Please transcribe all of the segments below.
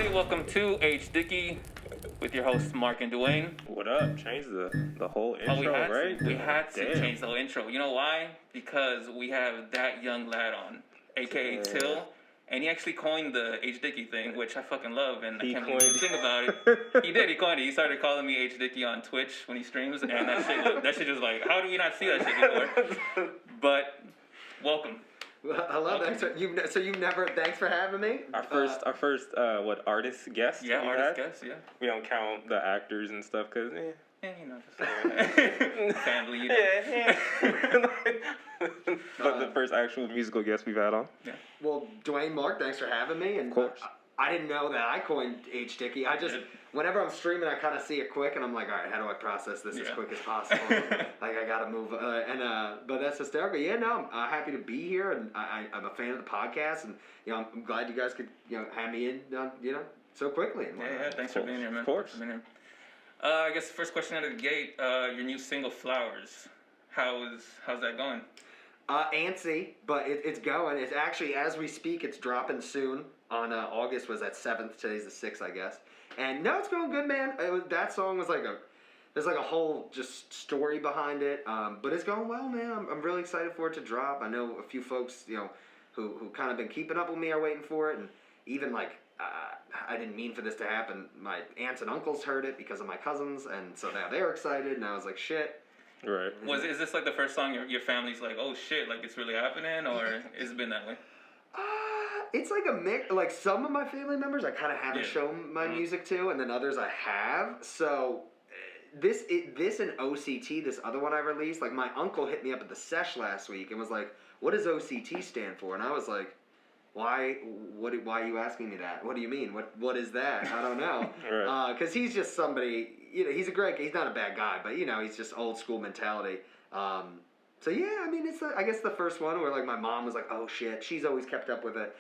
everybody. Welcome to HDIKY with your hosts Mark and Dwayne. What up? Change the whole intro, right? We had to change the whole intro. You know why? Because we have that young lad on, aka Till, and he actually coined the HDIKY thing, which I fucking love, and I can't believe you think about it. He did. He coined it. He started calling me HDIKY on Twitch when he streams, and that shit just like, how do we not see that shit before? But welcome. Well, hello, thanks thanks for having me. Our first artist guest? Yeah, artist guest, yeah. We don't count the actors and stuff, cause you know, just family, you know. Yeah. But the first actual musical guest we've had on. Yeah. Well, Dwayne, Mark, thanks for having me. And of course. I didn't know that I coined HDIKY. Whenever I'm streaming, I kind of see it quick, and I'm like, all right, how do I process this as quick as possible? Like, I gotta move. But that's hysterical. Yeah, no, I'm happy to be here, and I'm a fan of the podcast, and I'm glad you guys could have me in, so quickly. Yeah, thanks for being here, man. Of course. I guess the first question out of the gate, your new single, Flowers. How's that going? Antsy, but it's going. It's actually, as we speak, it's dropping soon. On August was that 7th. Today's the 6th, I guess. And no, it's going good, man. That song was there's like a whole just story behind it. But it's going well, man. I'm really excited for it to drop. I know a few folks, who kind of been keeping up with me are waiting for it, and even I didn't mean for this to happen. My aunts and uncles heard it because of my cousins, and so now they're excited, and I was like, shit. Right. Is this like the first song your family's like, oh shit, like it's really happening, or has it been that way? It's like a mix. Like some of my family members I kind of haven't shown my music to, and then others I have. So this and OCT, this other one I released, like my uncle hit me up at the sesh last week and was like, what does OCT stand for? And I was like, why are you asking me that? What do you mean? What is that? I don't know. Right. Because he's just somebody, he's not a bad guy, but he's just old school mentality. So yeah, I mean, it's I guess the first one where like my mom was like, oh shit, she's always kept up with it.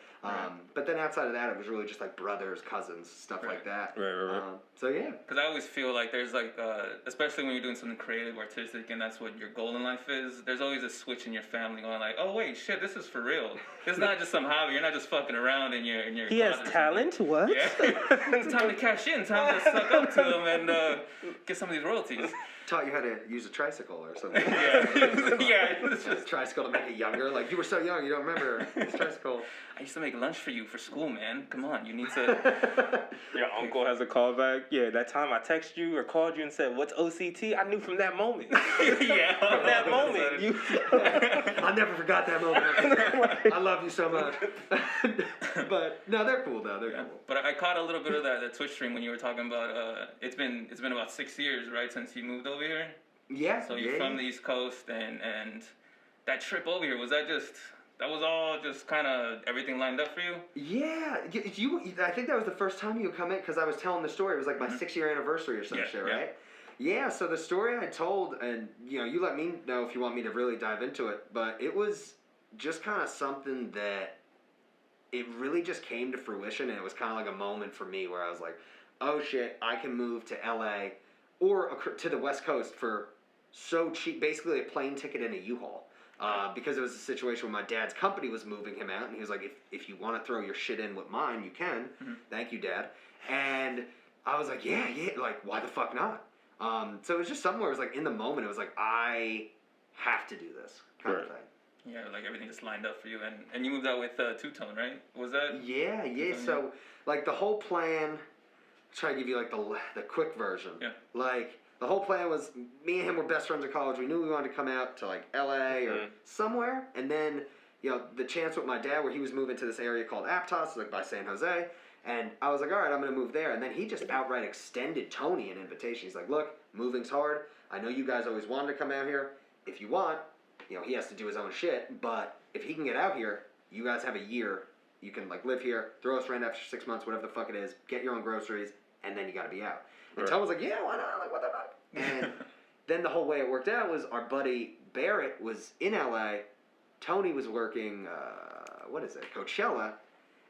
But then outside of that, it was really just like brothers, cousins, stuff like that. Right. So yeah. Because I always feel like there's like, especially when you're doing something creative, artistic, and that's what your goal in life is, there's always a switch in your family going like, oh wait, shit, this is for real. It's not just some hobby. You're not just fucking around in your He has talent? What? Yeah. It's time to cash in. Time to suck up to them and get some of these royalties. Taught you how to use a tricycle or something. Yeah. It's just tricycle to make it younger. Like, you were so young, you don't remember this tricycle. I used to make lunch for you for school, man. Come on, you need to... Your uncle has a callback. Yeah, that time I texted you or called you and said, what's OCT? I knew from that moment. Yeah. From that moment. I never forgot that moment. I love you so much. But, no, they're cool, though. They're cool. But I caught a little bit of that Twitch stream when you were talking about... It's been about 6 years, right, since you moved over here? Yeah. So you're from the East Coast, and that trip over here, that was all just kind of everything lined up for you? Yeah. I think that was the first time you come in, because I was telling the story. It was like my 6-year anniversary or some shit, right? Yeah, so the story I told, and you let me know if you want me to really dive into it, but it was just kind of something that it really just came to fruition, and it was kind of like a moment for me where I was like, oh shit, I can move to LA or to the West Coast for so cheap, basically a plane ticket and a U-Haul. Because it was a situation where my dad's company was moving him out, and he was like, if you want to throw your shit in with mine, you can. Thank you, Dad. And I was like, yeah, like, why the fuck not? So it was just something where it was like, in the moment, it was like, I have to do this kind of thing. Yeah, like everything just lined up for you. And you moved out with Two-Tone, right? Was that? Yeah. So, like, the whole plan, try to give you, like, the quick version. Yeah. Like, the whole plan was, me and him were best friends in college. We knew we wanted to come out to, like, L.A. or somewhere. And then, the chance with my dad where he was moving to this area called Aptos, like by San Jose. And I was like, all right, I'm going to move there. And then he just outright extended Tony an invitation. He's like, look, moving's hard. I know you guys always wanted to come out here. If you want, he has to do his own shit. But if he can get out here, you guys have a year. You can, like, live here, throw us rent after 6 months, whatever the fuck it is, get your own groceries, and then you got to be out. And Tony was like, yeah, why not? Like, what the fuck? And then the whole way it worked out was our buddy Barrett was in LA. Tony was working, Coachella.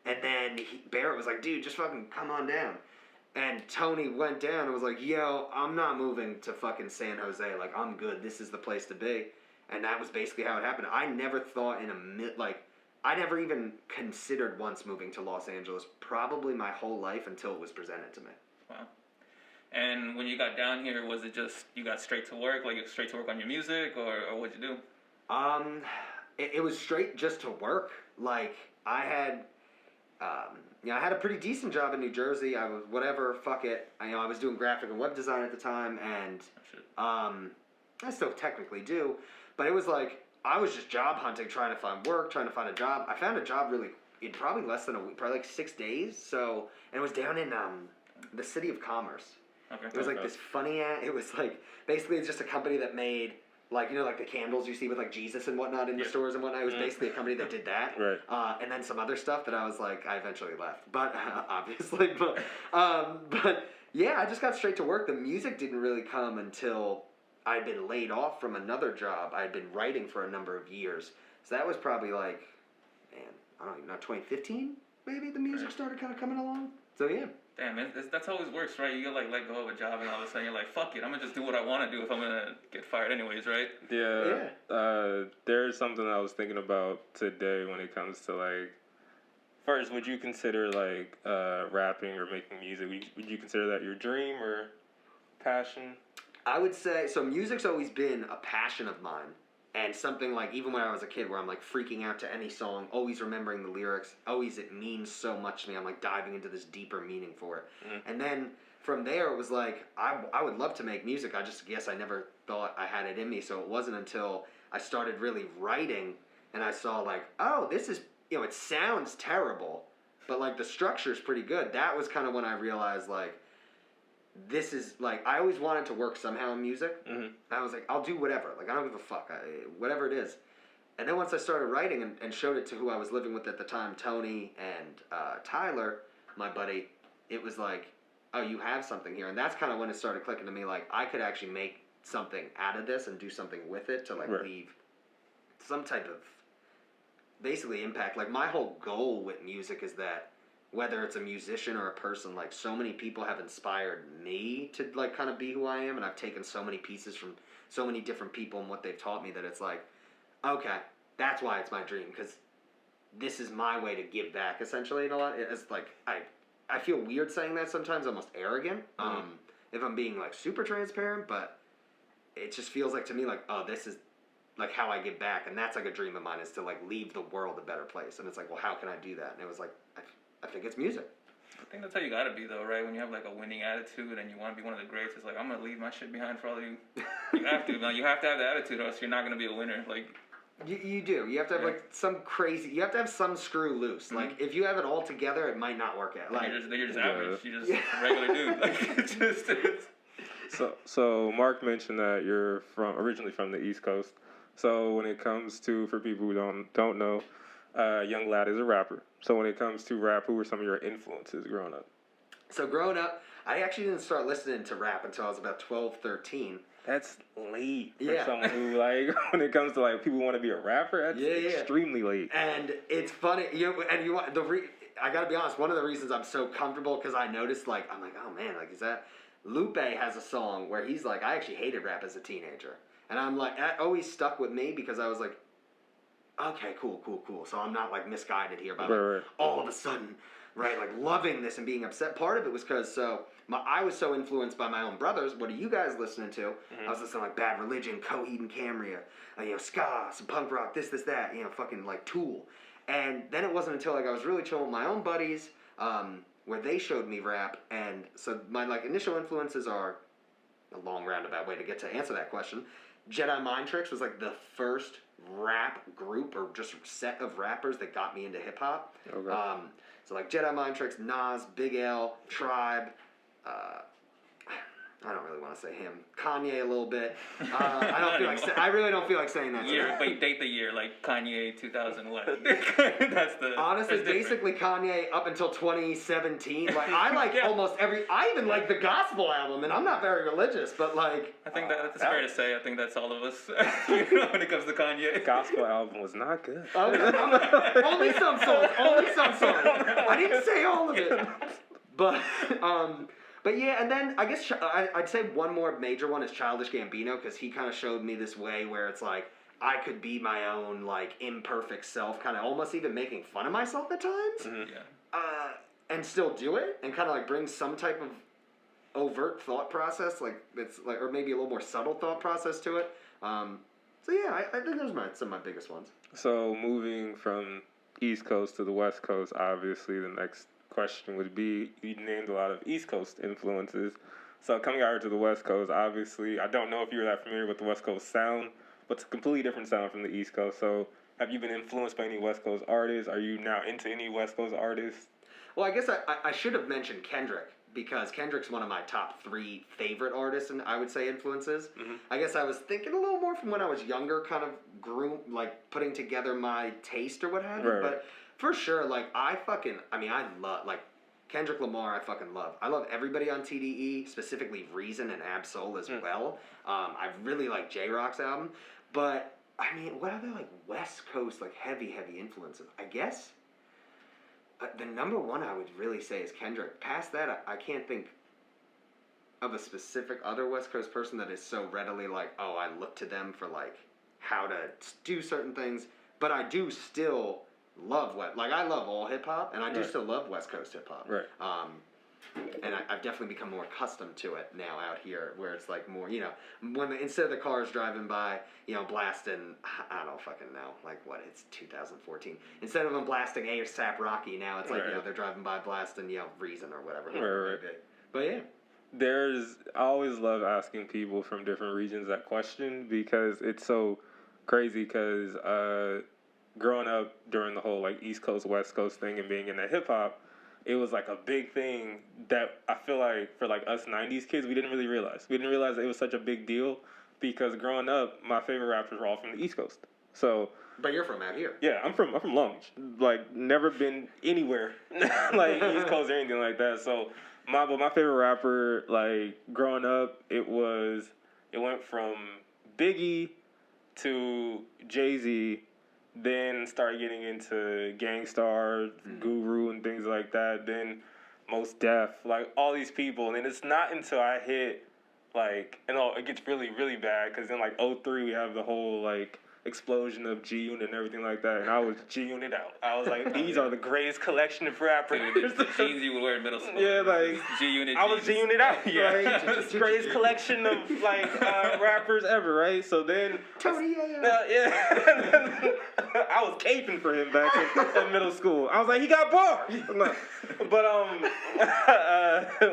And then Barrett was like, dude, just fucking come on down. And Tony went down and was like, yo, I'm not moving to fucking San Jose. Like, I'm good. This is the place to be. And that was basically how it happened. I never thought I never even considered once moving to Los Angeles, probably my whole life until it was presented to me. Wow. And when you got down here, was it just you got straight to work, like straight to work on your music, or what'd you do? It was straight just to work. Like, I had, I had a pretty decent job in New Jersey. I was, whatever, fuck it. I was doing graphic and web design at the time, and I still technically do, but it was like, I was just job hunting, trying to find work, trying to find a job. I found a job really, in probably less than a week, probably like 6 days, so, and it was down in the City of Commerce. Okay. It was like this funny, it was like, basically it's just a company that made, like, you know, like the candles you see with like Jesus and whatnot in the stores and whatnot. It was basically a company that did that. Right. And then some other stuff that I was like, I eventually left. But, obviously, but yeah, I just got straight to work. The music didn't really come until I'd been laid off from another job. I'd been writing for a number of years. So that was probably like, man, I don't even know, 2015 maybe the music started kind of coming along. So yeah. Damn, that's how it works, right? You like let go of a job and all of a sudden you're like, fuck it, I'm gonna just do what I want to do if I'm gonna get fired anyways, right? Yeah. There's something I was thinking about today when it comes to like, first, would you consider like rapping or making music? Would you consider that your dream or passion? I would say, so music's always been a passion of mine. And something like, even when I was a kid, where I'm like freaking out to any song, always remembering the lyrics, always it means so much to me. I'm like diving into this deeper meaning for it. Mm-hmm. And then from there, it was like, I would love to make music. I just guess I never thought I had it in me. So it wasn't until I started really writing and I saw like, oh, this is, you know, it sounds terrible, but like the structure's pretty good. That was kind of when I realized like, this is, like, I always wanted to work somehow in music. Mm-hmm. I was like, I'll do whatever. Like, I don't give a fuck. Whatever it is. And then once I started writing and showed it to who I was living with at the time, Tony and Tyler, my buddy, it was like, oh, you have something here. And that's kind of when it started clicking to me, like, I could actually make something out of this and do something with it to, like, leave some type of, basically, impact. Like, my whole goal with music is that whether it's a musician or a person, like, so many people have inspired me to, like, kind of be who I am, and I've taken so many pieces from so many different people and what they've taught me that it's like, okay, that's why it's my dream, because this is my way to give back, essentially, in a lot. It's like, I feel weird saying that sometimes, almost arrogant, if I'm being, like, super transparent, but it just feels like, to me, like, oh, this is, like, how I give back, and that's, like, a dream of mine, is to, like, leave the world a better place, and it's like, well, how can I do that? And it was like, I think it's music. I think that's how you gotta be, though, right? When you have like a winning attitude and you want to be one of the greats, it's like, I'm gonna leave my shit behind for all of you. You have to, man. You have to have the attitude, or else you're not gonna be a winner. Like, you do. You have to have like some crazy. You have to have some screw loose. Mm-hmm. Like, if you have it all together, it might not work out. Like, you're just average. You're just a regular dude. Like, it's just. So Mark mentioned that you're originally from the East Coast. So when it comes to, for people who don't know, Young Lad is a rapper. So when it comes to rap, who were some of your influences growing up? So growing up, I actually didn't start listening to rap until I was about 12, 13. That's late for someone who, like, when it comes to, like, people want to be a rapper, that's extremely late. And it's funny, I gotta be honest, one of the reasons I'm so comfortable, because I noticed, like, I'm like, oh man, like, is that, Lupe has a song where he's like, I actually hated rap as a teenager. And I'm like, that always stuck with me, because I was like, okay, cool. So I'm not, like, misguided here by, like, all of a sudden, right, like, loving this and being upset. Part of it was because, I was so influenced by my own brothers. What are you guys listening to? Mm-hmm. I was listening to, like, Bad Religion, Coheed and Cambria, ska, some punk rock, this, that, fucking, like, Tool. And then it wasn't until, like, I was really chilling with my own buddies, where they showed me rap. And so my, like, initial influences are, a long roundabout way to get to answer that question, Jedi Mind Tricks was, like, the first rap group or just set of rappers that got me into hip-hop. Okay. So, like, Jedi Mind Tricks, Nas, Big L, Tribe, I don't really want to say him. Kanye a little bit. I really don't feel like saying that. Year, but date the year, like Kanye 2000 what? Honestly, basically Kanye up until 2017. Like, I like almost every. I even like the gospel album, and I'm not very religious, but like. I think that's fair to say. I think that's all of us. When it comes to Kanye, the gospel album was not good. Only some songs. I didn't say all of it, But yeah, and then I guess I'd say one more major one is Childish Gambino, because he kind of showed me this way where it's like, I could be my own like imperfect self, kind of almost even making fun of myself at times, and still do it, and kind of like bring some type of overt thought process, like it's like, or maybe a little more subtle thought process to it. So yeah, I think those are some of my biggest ones. So moving from East Coast to the West Coast, obviously the next question would be, you named a lot of East Coast influences. So coming out here to the West Coast, obviously, I don't know if you're that familiar with the West Coast sound, but it's a completely different sound from the East Coast. So have you been influenced by any West Coast artists? Are you now into any West Coast artists? Well, I guess I should have mentioned Kendrick, because Kendrick's one of my top 3 favorite artists and I would say influences. I guess I was thinking a little more from when I was younger, kind of like putting together my taste or what have you. Right. But for sure, like I love, like Kendrick Lamar, I fucking love. I love everybody on TDE, specifically Reason and Ab-Soul as well. I really like J-Rock's album. But, I mean, what other like West Coast, like heavy influences? I guess the number one I would really say is Kendrick. Past that, I can't think of a specific other West Coast person that is so readily like, oh, I look to them for like how to do certain things. But I do still love I love all hip hop, and I do still love West Coast hip hop. Right. And I've definitely become more accustomed to it now out here, where it's like more, instead of the cars driving by, blasting, I don't fucking know, like what, it's 2014. Instead of them blasting A$AP Rocky, now it's like, they're driving by blasting, Reason or whatever. Right. But yeah. I always love asking people from different regions that question, because it's so crazy, because growing up during the whole like East Coast, West Coast thing and being into hip hop, it was like a big thing that I feel like for like us 90s kids, we didn't really realize. We didn't realize it was such a big deal, because growing up, my favorite rappers were all from the East Coast. So. But you're from out here. Yeah, I'm from Long Beach. Like, never been anywhere like East Coast or anything like that. So my favorite rapper, like growing up, it went from Biggie to Jay-Z. Then started getting into Gangstar, Guru, and things like that. Then Mos Def, like all these people. And then it's not until I hit like, it gets really, really bad, because then like 2003 we have the whole like explosion of G-Unit and everything like that, and I was G-Unit out. I was like, these are the greatest collection of rappers. Dude, the jeans you would wear in middle school. Yeah, like G-Unit. I was G-Unit out. Yeah, like, greatest collection of like rappers ever, right? So then, Tony, I was caping for him back in middle school. I was like, he got bars. But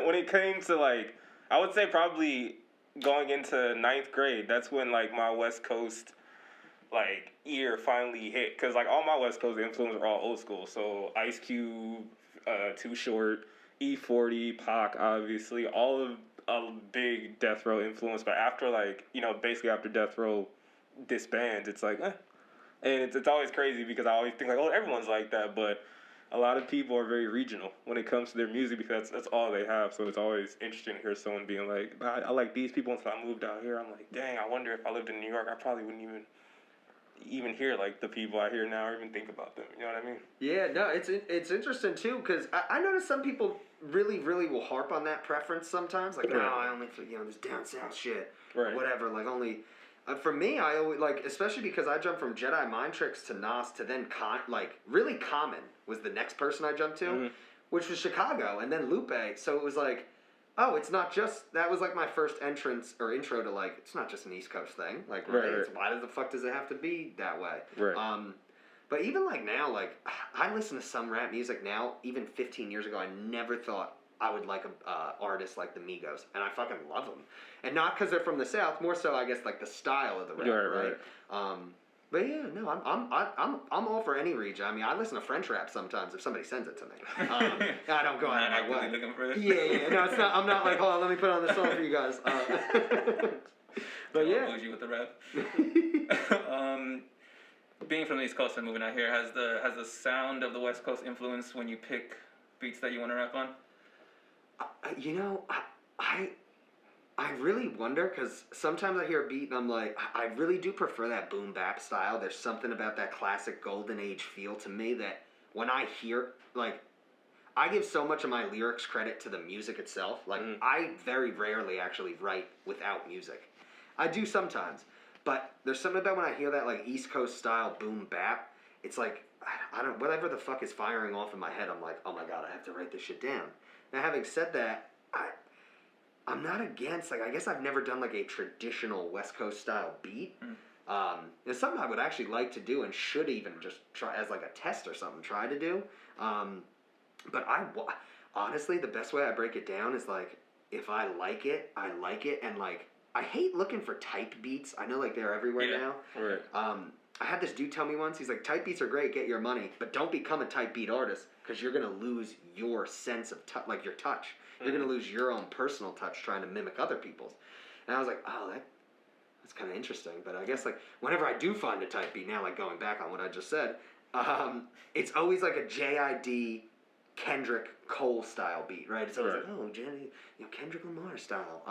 when it came to like, I would say probably going into 9th grade, that's when like my West Coast like ear finally hit, because like all my West Coast influences are all old school. So Ice Cube, Too Short, E40, Pac, obviously, all of a big Death Row influence. But after like, basically after Death Row disbands, it's like, and it's always crazy, because I always think like, oh, everyone's like that, but a lot of people are very regional when it comes to their music, because that's all they have. So it's always interesting to hear someone being like, I like these people until I moved out here. I'm like, dang, I wonder if I lived in New York, I probably wouldn't even hear like the people I hear now, or even think about them. You know what I mean? Yeah, no, it's interesting too, because I notice some people really will harp on that preference sometimes. Like, no, I only this down south shit, or whatever. Like only. For me, I always like, especially because I jumped from Jedi Mind Tricks to Nas to then really Common was the next person I jumped to, which was Chicago, and then Lupe. So it was like, oh, it's not just, that was like my first entrance or intro to like, it's not just an East Coast thing. Like, why the fuck does it have to be that way? Right. But even like now, like I listen to some rap music now. Even 15 years ago, I never thought I would like a artist like the Migos, and I fucking love them. And not because they're from the South, more so I guess like the style of the rap, right? But yeah, no, I'm all for any region. I mean, I listen to French rap sometimes if somebody sends it to me. I don't go out of my way. Looking for it. Yeah, no, it's not. I'm not like, hold on, let me put on this song for you guys. But yeah, bougie with the rap. Being from the East Coast and moving out here, has the sound of the West Coast influenced when you pick beats that you want to rap on? I really wonder, because sometimes I hear a beat and I'm like, I really do prefer that boom bap style. There's something about that classic golden age feel to me that when I hear, like, I give so much of my lyrics credit to the music itself. Like, I very rarely actually write without music. I do sometimes. But there's something about when I hear that like East Coast style boom bap. It's like I don't whatever the fuck is firing off in my head. I'm like, oh my god, I have to write this shit down. Now, having said that, I'm not against like I guess I've never done like a traditional West Coast style beat. It's something I would actually like to do and should even just try as like a test or something. Try to do. But honestly, the best way I break it down is like if I like it, and like I hate looking for type beats. I know like they're everywhere now. Right. I had this dude tell me once. He's like, type beats are great, get your money, but don't become a type beat artist because you're gonna lose your sense of like your touch. You're gonna lose your own personal touch trying to mimic other people's. And I was like, oh, that's kind of interesting. But I guess like whenever I do find a type beat now, like going back on what I just said, it's always like a JID Kendrick Cole style beat, right? It's always like, oh, Jenny, Kendrick Lamar style.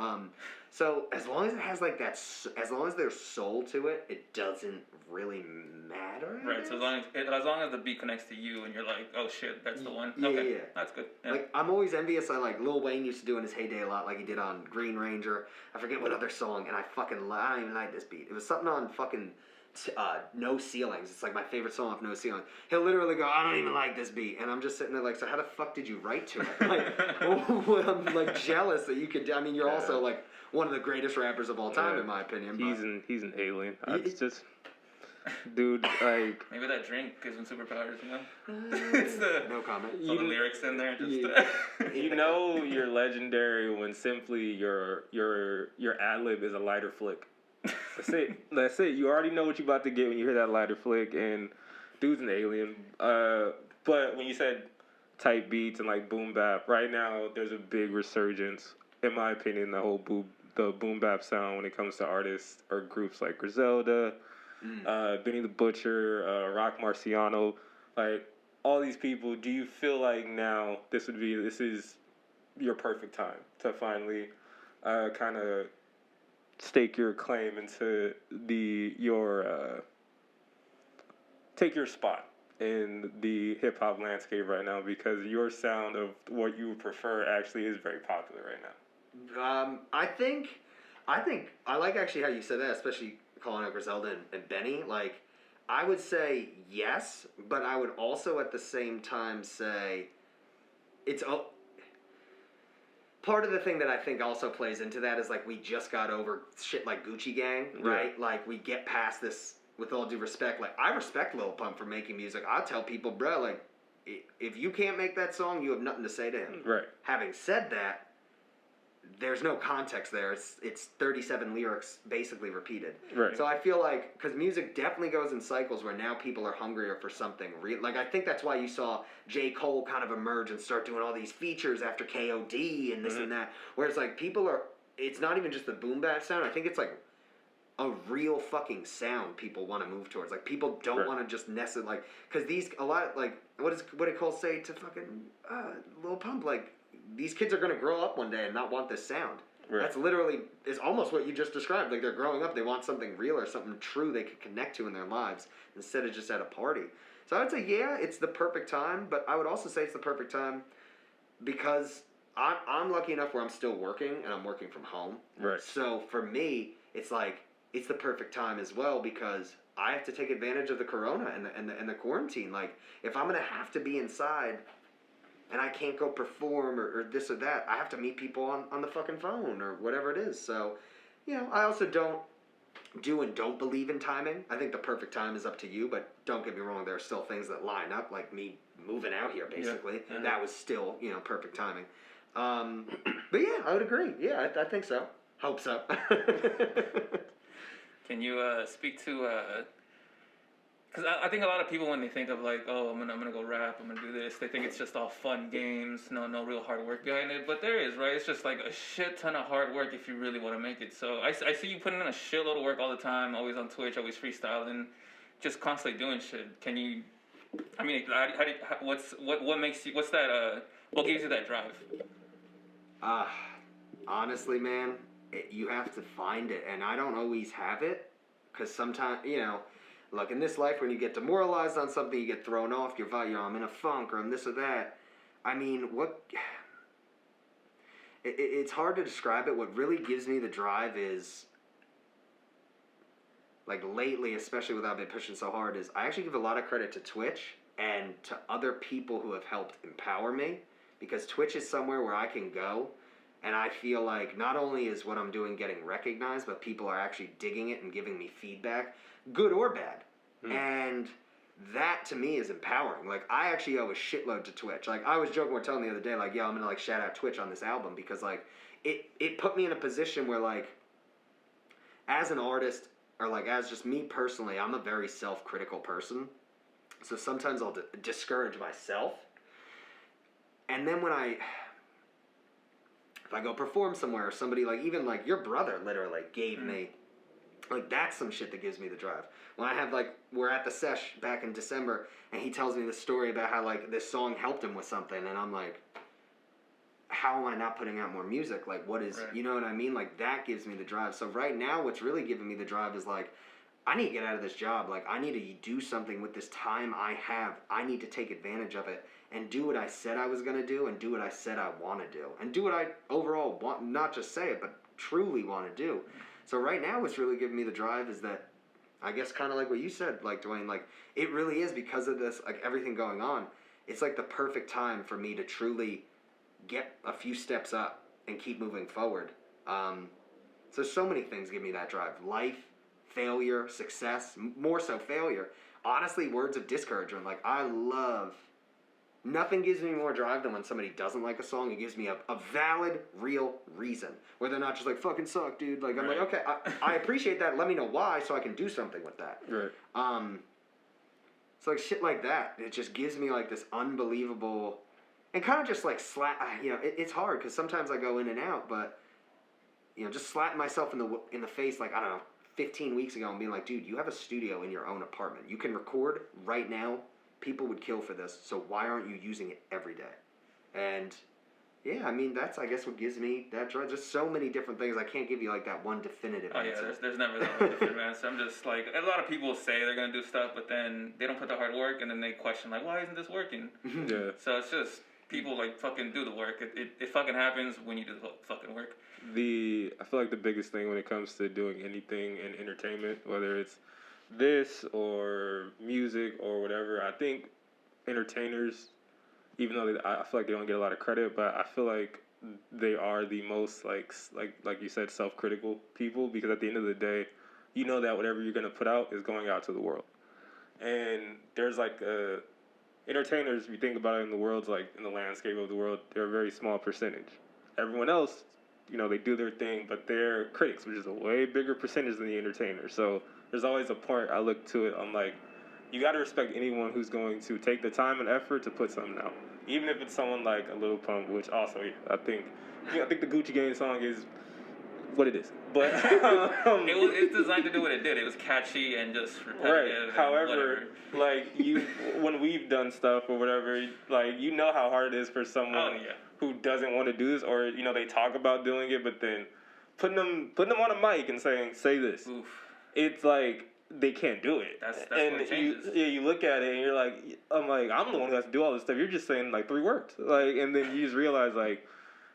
So as long as it has like that, as long as there's soul to it, it doesn't really matter. Right. So as long as the beat connects to you and you're like, oh shit, that's the one. Yeah, Okay, yeah. That's good. Yeah. Like I'm always envious. Like Lil Wayne used to do in his heyday a lot, like he did on Green Ranger. I forget what other song, and I don't even like this beat. It was something on fucking. No Ceilings. It's like my favorite song off No Ceilings. He'll literally go, I don't even like this beat, and I'm just sitting there like, so how the fuck did you write to it? Like, I'm like jealous that you could. I mean, you're also like one of the greatest rappers of all time, in my opinion. He's an alien. It's just, dude, like maybe that drink gives him superpowers. It's no comment. All the lyrics in there. Just you know you're legendary when simply your ad lib is a lighter flick. That's it. You already know what you're about to get when you hear that lighter flick, and dude's an alien. But when you said type beats and like boom bap, right now there's a big resurgence, in my opinion, the boom bap sound when it comes to artists or groups like Griselda, Benny the Butcher, Rock Marciano, like all these people. Do you feel like now this is your perfect time to finally kind of stake your claim into take your spot in the hip hop landscape right now, because your sound of what you prefer actually is very popular right now? I think I like actually how you said that, especially calling out Griselda and Benny. Like, I would say yes, but I would also at the same time say it's. Part of the thing that I think also plays into that is, like, we just got over shit like Gucci Gang, right? Yeah. Like, we get past this, with all due respect. Like, I respect Lil Pump for making music. I tell people, bro, like, if you can't make that song, you have nothing to say to him. Right. Having said that, there's no context there. It's 37 lyrics basically repeated. Right. So I feel like, because music definitely goes in cycles where now people are hungrier for something real. Like, I think that's why you saw J. Cole kind of emerge and start doing all these features after KOD and this and that. Where it's like it's not even just the boom bap sound. I think it's like a real fucking sound people want to move towards. Like, people don't want to just necessarily, like, because what did Cole say to fucking Lil Pump? Like, these kids are going to grow up one day and not want this sound. Right. That's literally is almost what you just described. Like, they're growing up, they want something real or something true they could connect to in their lives instead of just at a party. So I would say, yeah, it's the perfect time, but I would also say it's the perfect time because I'm lucky enough where I'm still working and I'm working from home. Right. So for me, it's like it's the perfect time as well because I have to take advantage of the corona and the quarantine. Like, if I'm going to have to be inside and I can't go perform or this or that, I have to meet people on the fucking phone or whatever it is. So, I also don't believe in timing. I think the perfect time is up to you, but don't get me wrong, there are still things that line up, like me moving out here, basically. Yeah. Mm-hmm. That was still, perfect timing. But yeah, I would agree. Yeah, I think so. Hope so. Can you speak to... Because I think a lot of people, when they think of like, oh, I'm gonna go rap, I'm gonna do this, they think it's just all fun games, no real hard work behind it. But there is, right? It's just like a shit ton of hard work if you really want to make it. So I see you putting in a shitload of work all the time, always on Twitch, always freestyling, just constantly doing shit. Can you? I mean, what gives you that drive? Honestly, man, you have to find it, and I don't always have it, because sometimes Like, in this life, when you get demoralized on something, you get thrown off, I'm in a funk, or I'm this or that. I mean, it's hard to describe it. What really gives me the drive is like lately, especially with I've been pushing so hard, is I actually give a lot of credit to Twitch and to other people who have helped empower me, because Twitch is somewhere where I can go and I feel like not only is what I'm doing getting recognized, but people are actually digging it and giving me feedback, good or bad. And that to me is empowering. Like, I actually owe a shitload to Twitch. Like, I was joking with Tony the other day, like, yo, I'm gonna like shout out Twitch on this album, because like it put me in a position where, like, as an artist, or like as just me personally, I'm a very self-critical person. So sometimes I'll discourage myself. And then when if I go perform somewhere, or somebody, like, even like your brother literally gave me, like, that's some shit that gives me the drive. When I have, like, we're at the sesh back in December, and he tells me the story about how, like, this song helped him with something, and I'm like, how am I not putting out more music? Like, what is, you know what I mean? Like, that gives me the drive. So right now, what's really giving me the drive is, like, I need to get out of this job. Like, I need to do something with this time I have. I need to take advantage of it and do what I said I was going to do, and do what I said I want to do, and do what I overall want, not just say it, but truly want to do. So right now, what's really giving me the drive is that, I guess kind of like what you said, like, Dwayne, like, it really is because of this, like, everything going on. It's like the perfect time for me to truly get a few steps up and keep moving forward. So many things give me that drive. Life, failure, success, more so failure. Honestly, words of discouragement. Like, nothing gives me more drive than when somebody doesn't like a song. It gives me a valid, real reason. Where they're not just like, fucking suck, dude. Like, I'm like, okay, I appreciate that. Let me know why so I can do something with that. Right. So, like, shit like that, it just gives me, like, this unbelievable... And kind of just, like, it's hard, because sometimes I go in and out, but, you know, just slapping myself in the face, like, I don't know, 15 weeks ago, and being like, dude, you have a studio in your own apartment. You can record right now. People would kill for this, so why aren't you using it every day? And, yeah, I mean, that's, I guess, what gives me that drive. Just so many different things. I can't give you, like, that one definitive answer. Yeah, there's never that one definitive answer. I'm just, like, a lot of people say they're going to do stuff, but then they don't put the hard work, and then they question, like, why isn't this working? Yeah. So it's just... people, like, fucking do the work. It fucking happens when you do the fucking work. I feel like the biggest thing when it comes to doing anything in entertainment, whether it's this or music or whatever, I think entertainers, even though I feel like they don't get a lot of credit, but I feel like they are the most, like you said, self-critical people, because at the end of the day, you know that whatever you're going to put out is going out to the world. And there's, like, entertainers, if you think about it, in the world's, like, in the landscape of the world, they're a very small percentage. Everyone else, you know, they do their thing, but they're critics, which is a way bigger percentage than the entertainer. So there's always a point I look to it, I'm like, you got to respect anyone who's going to take the time and effort to put something out. Even if it's someone like a Lil Pump, which also, I think the Gucci Gang song is what it is. But it's designed to do what it did. It was catchy and just repetitive. Right. However, like, when we've done stuff or whatever, like, you know how hard it is for someone who doesn't want to do this, or, you know, they talk about doing it, but then putting them on a mic and saying, say this. Oof. It's like they can't do it. That's and what changes. You look at it and you're like, I'm the one who has to do all this stuff. You're just saying, like, 3 words. Like, and then you just realize, like,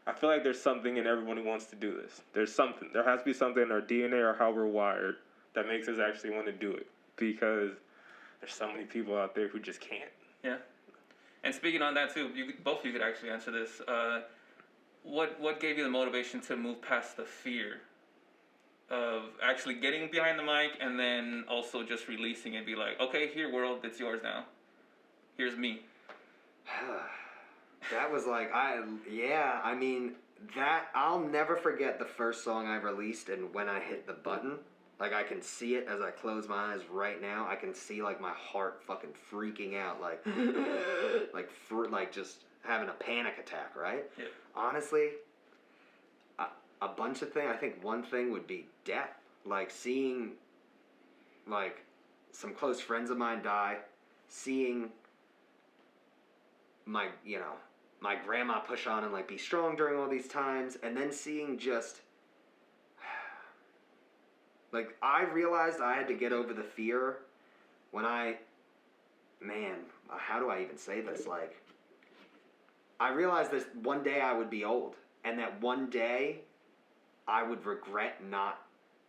I feel like there's something in everyone who wants to do this. There's something. There has to be something in our DNA or how we're wired that makes us actually want to do it, because there's so many people out there who just can't. Yeah. And speaking on that too, both of you could actually answer this. What gave you the motivation to move past the fear of actually getting behind the mic and then also just releasing it and be like, okay, here, world, it's yours now. Here's me. That was like, I mean, that, I'll never forget the first song I released and when I hit the button. Like, I can see it as I close my eyes right now. I can see, like, my heart fucking freaking out, like, like just having a panic attack, right? Yeah. Honestly, a bunch of things. I think one thing would be death. Like, seeing, like, some close friends of mine die, seeing my grandma push on and, like, be strong during all these times, and then seeing just, like, I realized I had to get over the fear when how do I even say this? Like, I realized that one day I would be old, and that one day I would regret not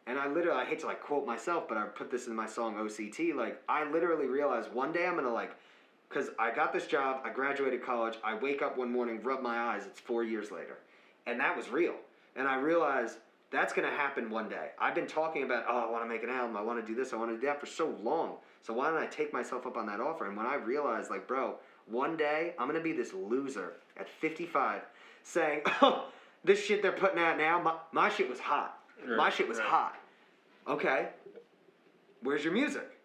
And I hate to like quote myself, but I put this in my song OCT. Like, I literally realized one day I'm gonna like, because I got this job, I graduated college, I wake up one morning, rub my eyes, it's 4 years later. And that was real. And I realized that's gonna happen one day. I've been talking about, oh, I wanna make an album, I wanna do this, I wanna do that for so long. So why don't I take myself up on that offer? And when I realized, like, bro, one day I'm gonna be this loser at 55 saying, oh, this shit they're putting out now, my shit was hot. My shit was hot. Okay, where's your music?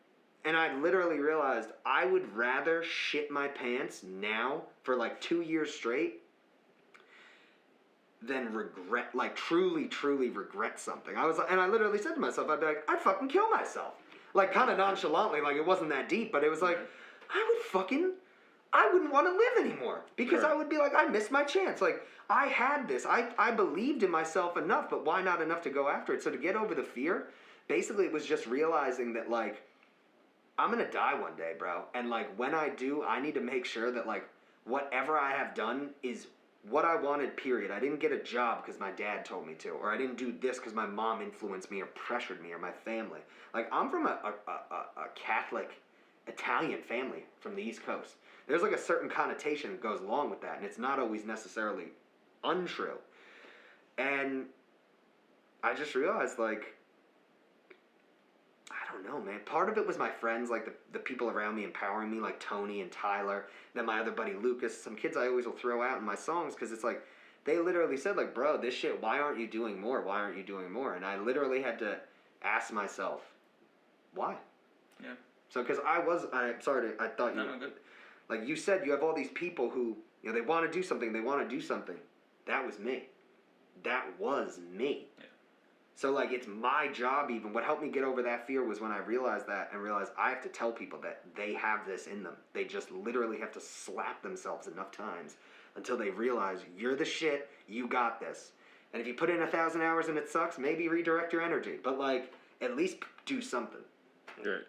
And I literally realized I would rather shit my pants now for like 2 years straight than regret, like truly regret something. And I literally said to myself, I'd be like, I'd fucking kill myself. Like kind of nonchalantly, like it wasn't that deep, but it was like, I wouldn't want to live anymore because I would be like, I missed my chance. Like I had this, I believed in myself enough, but why not enough to go after it? So to get over the fear, basically it was just realizing that like, I'm gonna die one day, bro. And like when I do, I need to make sure that like whatever I have done is what I wanted, period. I didn't get a job because my dad told me to, or I didn't do this because my mom influenced me or pressured me or my family. Like I'm from a Catholic Italian family from the East Coast. There's like a certain connotation that goes along with that, and it's not always necessarily untrue. And I just realized like, I don't know, man. Part of it was my friends, like the people around me empowering me, like Tony and Tyler. Then my other buddy Lucas, some kids I always will throw out in my songs because it's like, they literally said like, bro, this shit, why aren't you doing more? Why aren't you doing more? And I literally had to ask myself, why? Yeah. So, because I thought you, good. Like you said, you have all these people who, you know, they want to do something, That was me. That was me. Yeah. So, like, it's my job even. What helped me get over that fear was when I realized that and realized I have to tell people that they have this in them. They just literally have to slap themselves enough times until they realize you're the shit, you got this. And if you put in 1,000 hours and it sucks, maybe redirect your energy. But, like, at least do something. Right.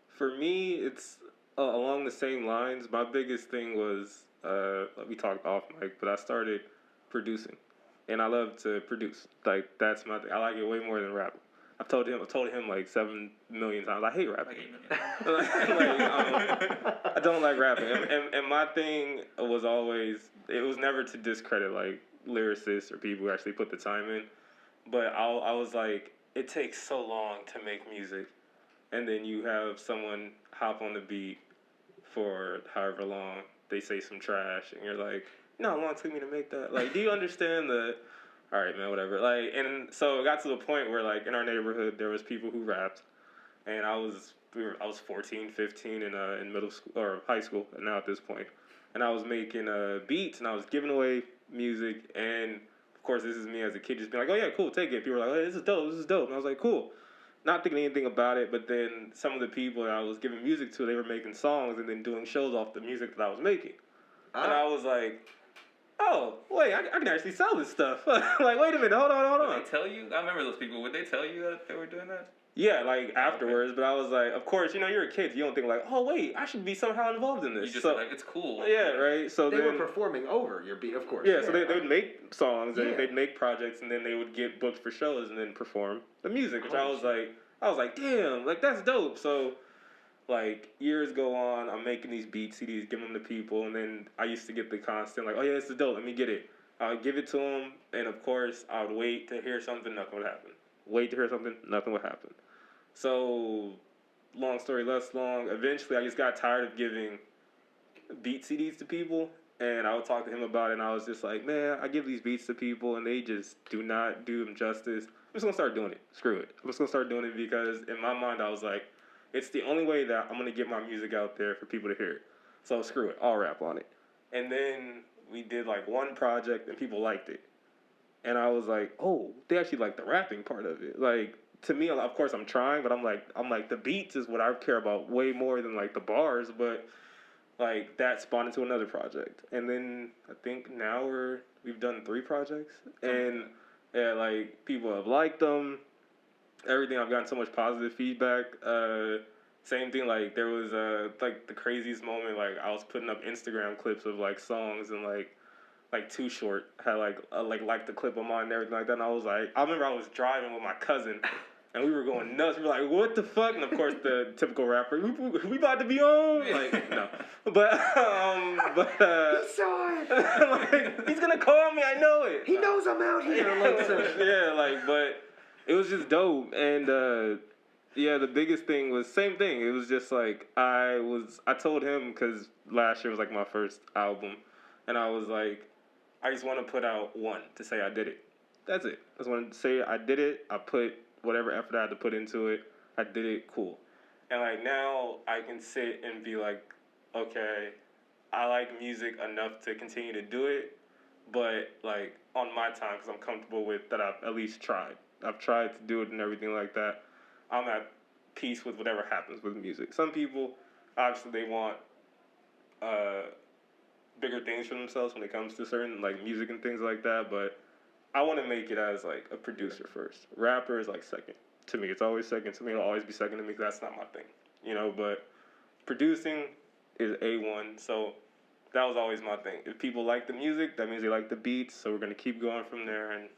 For me, it's along the same lines. My biggest thing was, we talked off mic, but I started producing. And I love to produce. Like, that's my thing. I like it way more than rapping. I've told him like 7 million times, I hate rapping. I don't like rapping. And my thing was always, it was never to discredit, like, lyricists or people who actually put the time in. But I was like, it takes so long to make music. And then you have someone hop on the beat for however long, they say some trash, and you're like, you know how long it took me to make that? Like, do you understand all right, man, whatever. Like, and so it got to the point where, like, in our neighborhood, there was people who rapped, and I was 14, 15 in middle school, or high school, now at this point. And I was making beats, and I was giving away music, and, of course, this is me as a kid just being like, oh, yeah, cool, take it. People were like, hey, this is dope. And I was like, cool. Not thinking anything about it, but then some of the people that I was giving music to, they were making songs and then doing shows off the music that I was making. And I was like, oh, wait, I can actually sell this stuff. Like, wait a minute, hold on. Would they tell you? I remember those people. Would they tell you that they were doing that? Yeah, like, afterwards, but I was like, of course, you know, you're a kid, you don't think like, oh, wait, I should be somehow involved in this. You just like, it's cool. Yeah, right? So they were performing over your beat, of course. Yeah, so they would make songs, and they'd make projects, and then they would get booked for shows, and then perform the music, which I was like, damn, like, that's dope. So, like, years go on, I'm making these beat CDs, giving them to people, and then I used to get the constant, like, oh, yeah, this is dope, let me get it. I would give it to them, and of course, I would wait to hear something, nothing would happen. Wait to hear something, nothing would happen. So, long story less long, eventually I just got tired of giving beat CDs to people, and I would talk to him about it, and I was just like, man, I give these beats to people, and they just do not do them justice. I'm just going to start doing it. Screw it. I'm just going to start doing it because in my mind I was like, it's the only way that I'm going to get my music out there for people to hear it. So screw it. I'll rap on it. And then we did like one project and people liked it. And I was like, oh, they actually like the rapping part of it. Like, to me, of course I'm trying, but I'm like the beats is what I care about way more than like the bars. But like that spawned into another project. And then I think now we've done 3 projects. And yeah, like, people have liked them. Everything, I've gotten so much positive feedback. Same thing, like, there was, like, the craziest moment, like, I was putting up Instagram clips of, like, songs, and, like, like Too Short had like the clip of mine and everything like that. And I was like, I remember I was driving with my cousin. And we were going nuts. We were like, what the fuck? And of course, the typical rapper, we about to be on? Like, no. But he saw it. like, he's gonna call me, I know it. He knows I'm out here. Yeah, like, but it was just dope. And yeah, the biggest thing was, same thing. It was just like, I told him, because last year was like my first album. And I was like, I just want to put out one to say I did it. That's it. I just want to say I did it. I put whatever effort I had to put into it, I did it, cool. And like now I can sit and be like, okay, I like music enough to continue to do it, but like on my time, because I'm comfortable with that, I've at least tried. I've tried to do it and everything like that. I'm at peace with whatever happens with music. Some people, obviously, they want bigger things for themselves when it comes to certain like music and things like that, but I want to make it as, like, a producer first. Rapper is, like, second. To me, it's always second. To me, it'll always be second to me because that's not my thing. You know, but producing is A1. So that was always my thing. If people like the music, that means they like the beats. So we're going to keep going from there. And,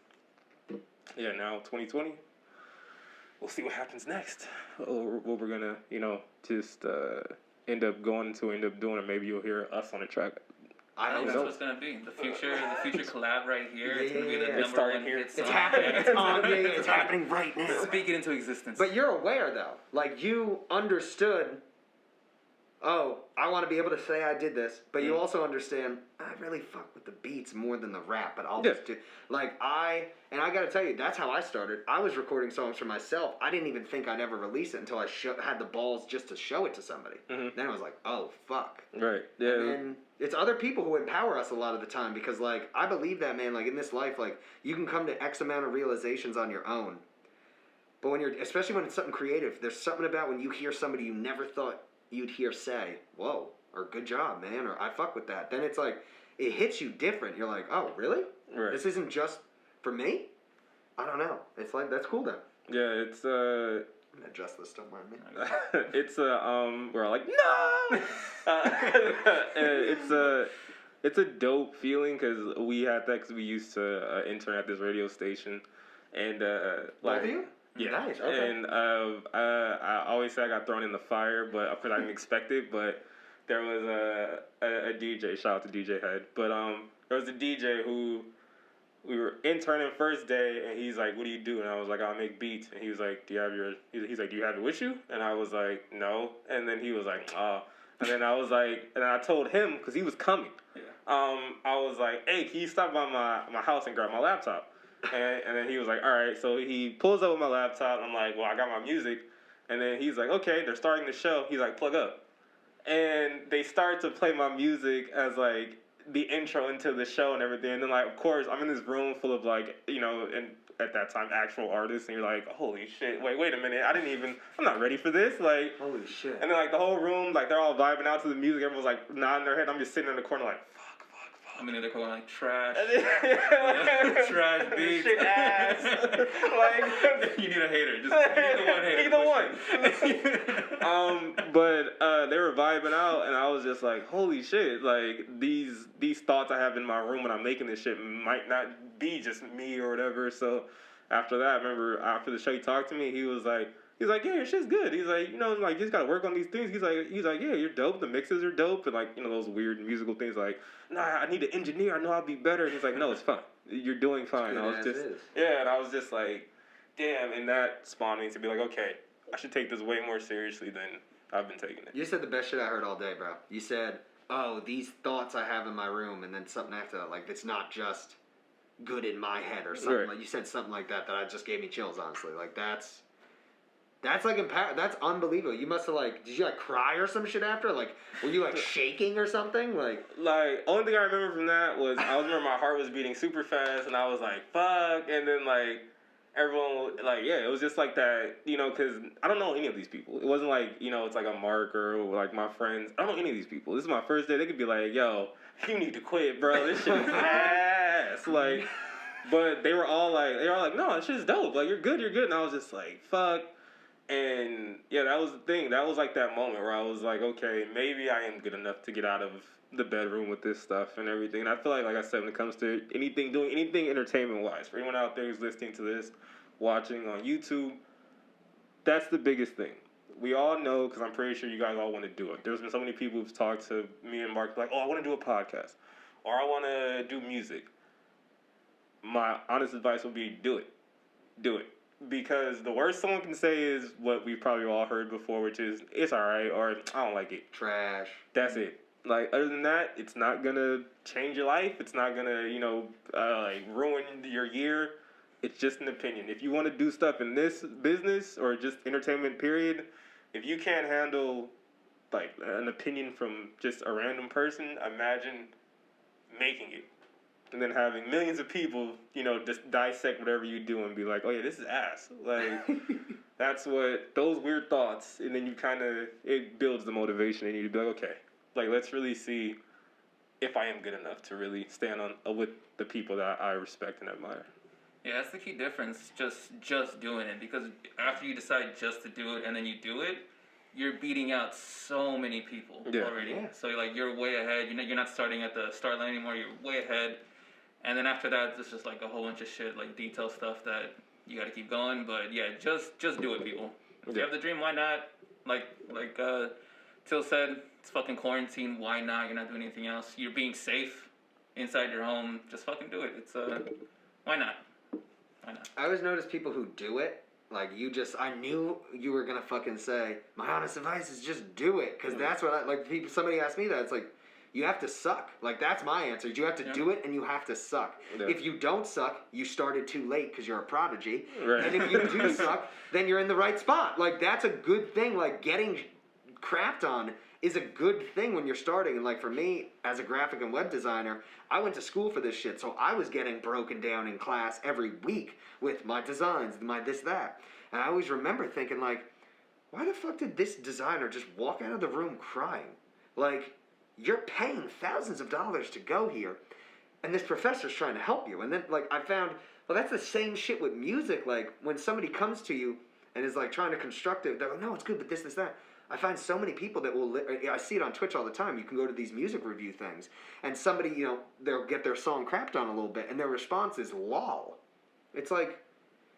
yeah, now 2020, we'll see what happens next. Or what we're going to, you know, just end up doing, or maybe you'll hear us on the track. I think that's what it's gonna be. The future collab right here. It's gonna be the number one hit song. It's happening. It's happening right now. Speak it into existence. But you're aware though, like you understood. Oh, I want to be able to say I did this, but you also understand I really fuck with the beats more than the rap. But I'll just do I gotta tell you, that's how I started. I was recording songs for myself. I didn't even think I'd ever release it until I had the balls just to show it to somebody. Mm-hmm. Then I was like, oh fuck. Right. Yeah. And then it's other people who empower us a lot of the time because like I believe that, man. Like in this life, like you can come to X amount of realizations on your own. But when especially when it's something creative, there's something about when you hear somebody you never thought you'd hear say, whoa, or good job, man, or I fuck with that. Then it's like, it hits you different. You're like, oh, really? Right. This isn't just for me? I don't know. It's like, that's cool then. Yeah, it's, I'm gonna adjust this, don't mind me. it's, we're all like, no! It's a dope feeling, because we had that, because we used to intern at this radio station, and, Both of you? Yeah, nice. Okay. And I always say I got thrown in the fire, but I didn't expect it. But there was a DJ. Shout out to DJ Head. But there was a DJ who we were interning first day, and he's like, "What do you do?" And I was like, "I make beats." And he was like, "Do you have your?" He's like, "Do you have it with you?" And I was like, "No." And then he was like, "Oh." And then I was like, and I told him because he was coming. Yeah. I was like, "Hey, can you stop by my house and grab my laptop?" And then he was like, all right. So he pulls up with my laptop. I'm like, well, I got my music. And then he's like, okay, they're starting the show. He's like, plug up. And they start to play my music as, like, the intro into the show and everything. And then, like, of course, I'm in this room full of, like, you know, and at that time, actual artists. And you're like, holy shit, wait a minute. I'm not ready for this. Like, holy shit. And then, like, the whole room, like, they're all vibing out to the music. Everyone's, like, nodding their head. I'm just sitting in the corner, like, I mean, they're calling like trash. Trash beats. Shit ass. Like, you need a hater. Just either one. But they were vibing out, and I was just like, holy shit. Like, these thoughts I have in my room when I'm making this shit might not be just me or whatever. So after that, I remember after the show, he talked to me. He was like, yeah, your shit's good. He's like, you know, like, you just gotta work on these things. He's like, yeah, you're dope. The mixes are dope. And, like, you know, those weird musical things like, nah, I need an engineer. I know I'll be better. And he's like, no, it's fine. You're doing fine. I was just, and I was just like, damn. And that spawned me to be like, okay, I should take this way more seriously than I've been taking it. You said the best shit I heard all day, bro. You said, oh, these thoughts I have in my room, and then something after that, like, it's not just good in my head or something. Right. Like, you said something like that I just gave me chills, honestly. Like, that's like that's unbelievable. You must have did you cry or some shit after? Like, were you shaking or something? Like only thing I remember from that was I remember my heart was beating super fast and I was like, fuck. And then everyone it was just like that, you know, because I don't know any of these people. It wasn't like, you know, it's like a Mark or like my friends. I don't know any of these people. This is my first day. They could be like, yo, you need to quit, bro. This shit is ass. But they were all like, no, this shit's dope. Like, you're good. And I was just like, fuck. And yeah, that was the thing. That was like that moment where I was like, okay, maybe I am good enough to get out of the bedroom with this stuff and everything. And I feel like I said, when it comes to anything, doing anything entertainment wise, for anyone out there who's listening to this, watching on YouTube, that's the biggest thing. We all know, because I'm pretty sure you guys all want to do it. There's been so many people who've talked to me and Mark like, oh, I want to do a podcast, or I want to do music. My honest advice would be do it. Do it. Because the worst someone can say is what we've probably all heard before, which is, it's alright, or I don't like it. Trash. That's it. Like, other than that, it's not gonna change your life. It's not gonna, ruin your year. It's just an opinion. If you want to do stuff in this business or just entertainment period, if you can't handle, like, an opinion from just a random person, imagine making it. And then having millions of people, just dissect whatever you do and be like, oh yeah, this is ass. Like, that's what, those weird thoughts, and then you it builds the motivation in you to be like, okay, like, let's really see if I am good enough to really stand on with the people that I respect and admire. Yeah, that's the key difference, just doing it. Because after you decide just to do it and then you do it, you're beating out so many people already. Yeah. So you're way ahead. You're not starting at the start line anymore. You're way ahead. And then after that, it's just like a whole bunch of shit, like detail stuff that you got to keep going. But yeah, just do it, people. If you have the dream, why not? Like Till said, it's fucking quarantine. Why not? You're not doing anything else. You're being safe inside your home. Just fucking do it. It's why not? Why not? I always notice people who do it. Like, I knew you were gonna fucking say, my honest advice is just do it. Because that's what somebody asked me that. It's like, you have to suck. Like, that's my answer. You have to do it, and you have to suck. Yeah. If you don't suck, you started too late because you're a prodigy. Right. And if you do suck, then you're in the right spot. Like, that's a good thing. Like, getting crapped on is a good thing when you're starting. And, like, for me, as a graphic and web designer, I went to school for this shit, so I was getting broken down in class every week with my designs, my this, that. And I always remember thinking, like, why the fuck did this designer just walk out of the room crying? Like, you're paying thousands of dollars to go here, and this professor's trying to help you. And then, like, I found, well, that's the same shit with music. Like, when somebody comes to you and is, like, trying to construct it, they're like, no, it's good, but this, that. I find so many people that will, I see it on Twitch all the time. You can go to these music review things, and somebody, they'll get their song crapped on a little bit, and their response is, lol. It's like,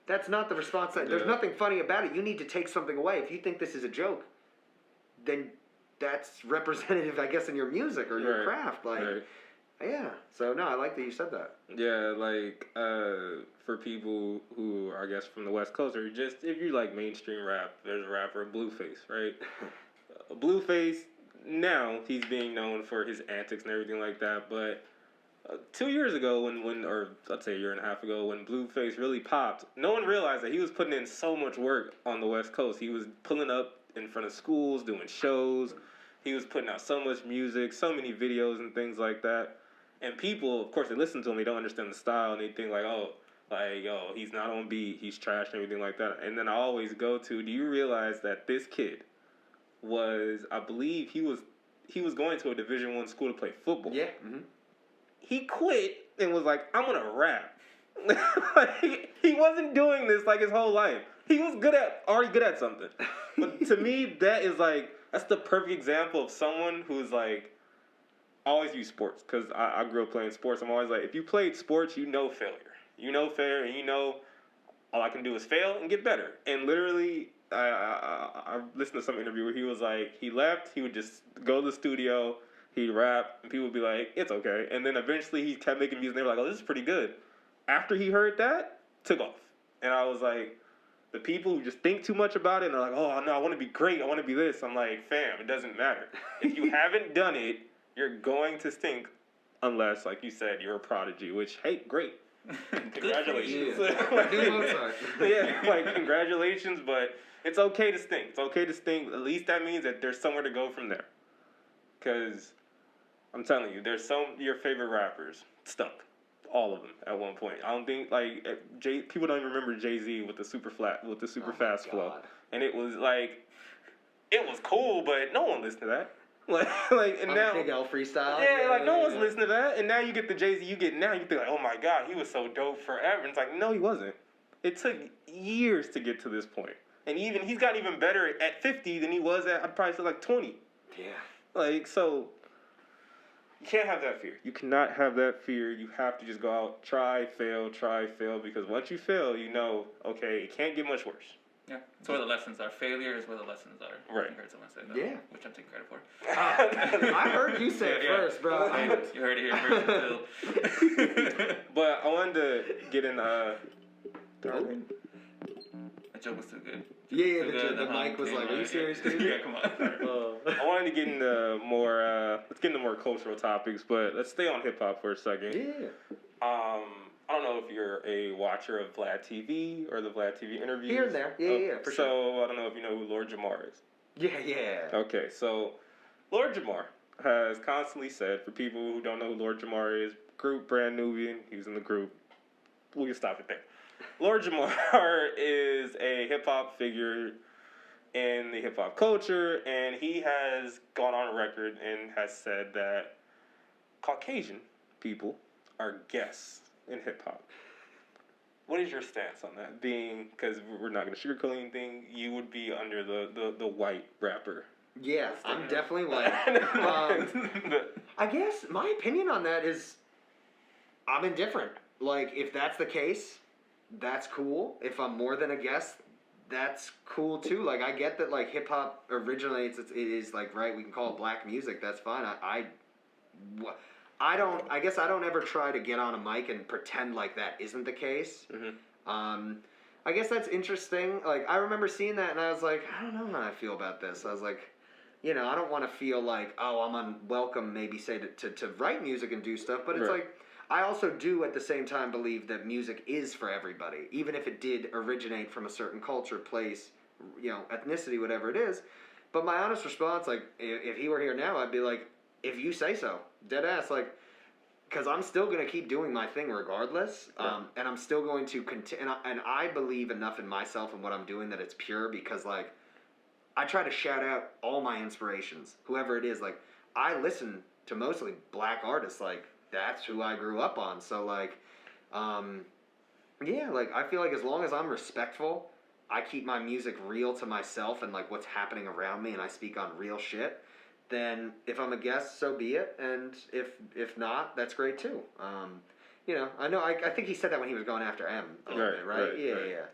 that's not the response. There's nothing funny about it. You need to take something away. If you think this is a joke, then that's representative, I guess, in your music or your craft. Like, yeah. So, no, I like that you said that. Yeah, like, for people who are, I guess, from the West Coast, or just, if you like mainstream rap, there's a rapper, Blueface, right? Blueface, now, he's being known for his antics and everything like that, but 2 years ago, or let's say a year and a half ago, when Blueface really popped, no one realized that he was putting in so much work on the West Coast. He was pulling up in front of schools, doing shows. He was putting out so much music, so many videos and things like that. And people, of course, they listen to him. They don't understand the style, and they think he's not on beat, he's trash and everything like that. And then I always go to, do you realize that this kid was, I believe he was going to a Division I school to play football. Yeah. Mm-hmm. He quit and was like, I'm gonna rap. Like, he wasn't doing this like his whole life. He was already good at something. But to me, that's the perfect example of someone who's like, I always use sports because I grew up playing sports. I'm always like, if you played sports, you know failure. You know failure, and you know all I can do is fail and get better. And literally, I listened to some interview where he was like, he left, he would just go to the studio, he'd rap, and people would be like, it's okay. And then eventually he kept making music, and they were like, oh, this is pretty good. After he heard that, took off. And I was like, the people who just think too much about it, and they're like, oh, no, I want to be great, I want to be this. I'm like, fam, it doesn't matter. If you haven't done it, you're going to stink unless, like you said, you're a prodigy, which, hey, great. Congratulations. Congratulations, but it's okay to stink. It's okay to stink. At least that means that there's somewhere to go from there. Because I'm telling you, there's your favorite rappers stunk. All of them at one point. I don't think, people don't even remember Jay-Z with the super fast flow. And it was it was cool, but no one listened to that. And now Big L freestyle. Yeah, no one's listening to that. And now you get the Jay-Z you get now, you think like, oh my God, he was so dope forever. And it's like, no, he wasn't. It took years to get to this point. And he's gotten even better at 50 than he was at, I'd probably say, like 20. Yeah. Like, so you can't have that fear. You cannot have that fear. You have to just go out, try, fail, because once you fail, you know, okay, it can't get much worse. Yeah, it's where the lessons are. Failure is where the lessons are. Right. I heard someone say that. Yeah. Which I'm taking credit for. I heard you say it first, bro. You heard it here first, But I wanted to get in. That joke was too good. The mic was like, "Are you serious, dude?" Yeah, come on. I wanted to get into more. Let's get into more cultural topics, but let's stay on hip hop for a second. Yeah. I don't know if you're a watcher of Vlad TV or the Vlad TV interviews. Here and there. Yeah, for sure. So I don't know if you know who Lord Jamar is. Yeah. Okay, so Lord Jamar has constantly said, for people who don't know who Lord Jamar is, group brand Nubian, he's in the group. We can stop it there. Lord Jamar is a hip hop figure in the hip hop culture, and he has gone on record and has said that Caucasian people are guests in hip hop. What is your stance on that? Being, because we're not going to sugarcoat anything, you would be under the white rapper. Yeah, I'm definitely white. I guess my opinion on that is I'm indifferent. Like, if that's the case, that's cool. If I'm more than a guest, that's cool too. Like, I get that, like, hip hop originates, it is like, right, we can call it black music, that's fine. I guess I don't ever try to get on a mic and pretend like that isn't the case. Mm-hmm. I guess that's interesting. Like, I remember seeing that and I was like, I don't know how I feel about this. I was like, you know, I don't want to feel like, oh, I'm unwelcome, maybe say to write music and do stuff, but it's like, I also do at the same time believe that music is for everybody, even if it did originate from a certain culture, place, you know, ethnicity, whatever it is. But my honest response, like, if he were here now, I'd be like, if you say so, dead ass, like, because I'm still going to keep doing my thing regardless, and I'm still going to continue, and I believe enough in myself and what I'm doing that it's pure, because, like, I try to shout out all my inspirations, whoever it is. Like, I listen to mostly black artists, like, that's who I grew up on, so, like, yeah, like, I feel like as long as I'm respectful, I keep my music real to myself and, like, what's happening around me, and I speak on real shit, then if I'm a guest, so be it, and if not, that's great too. You know, I think he said that when he was going after M a little bit, right? Yeah.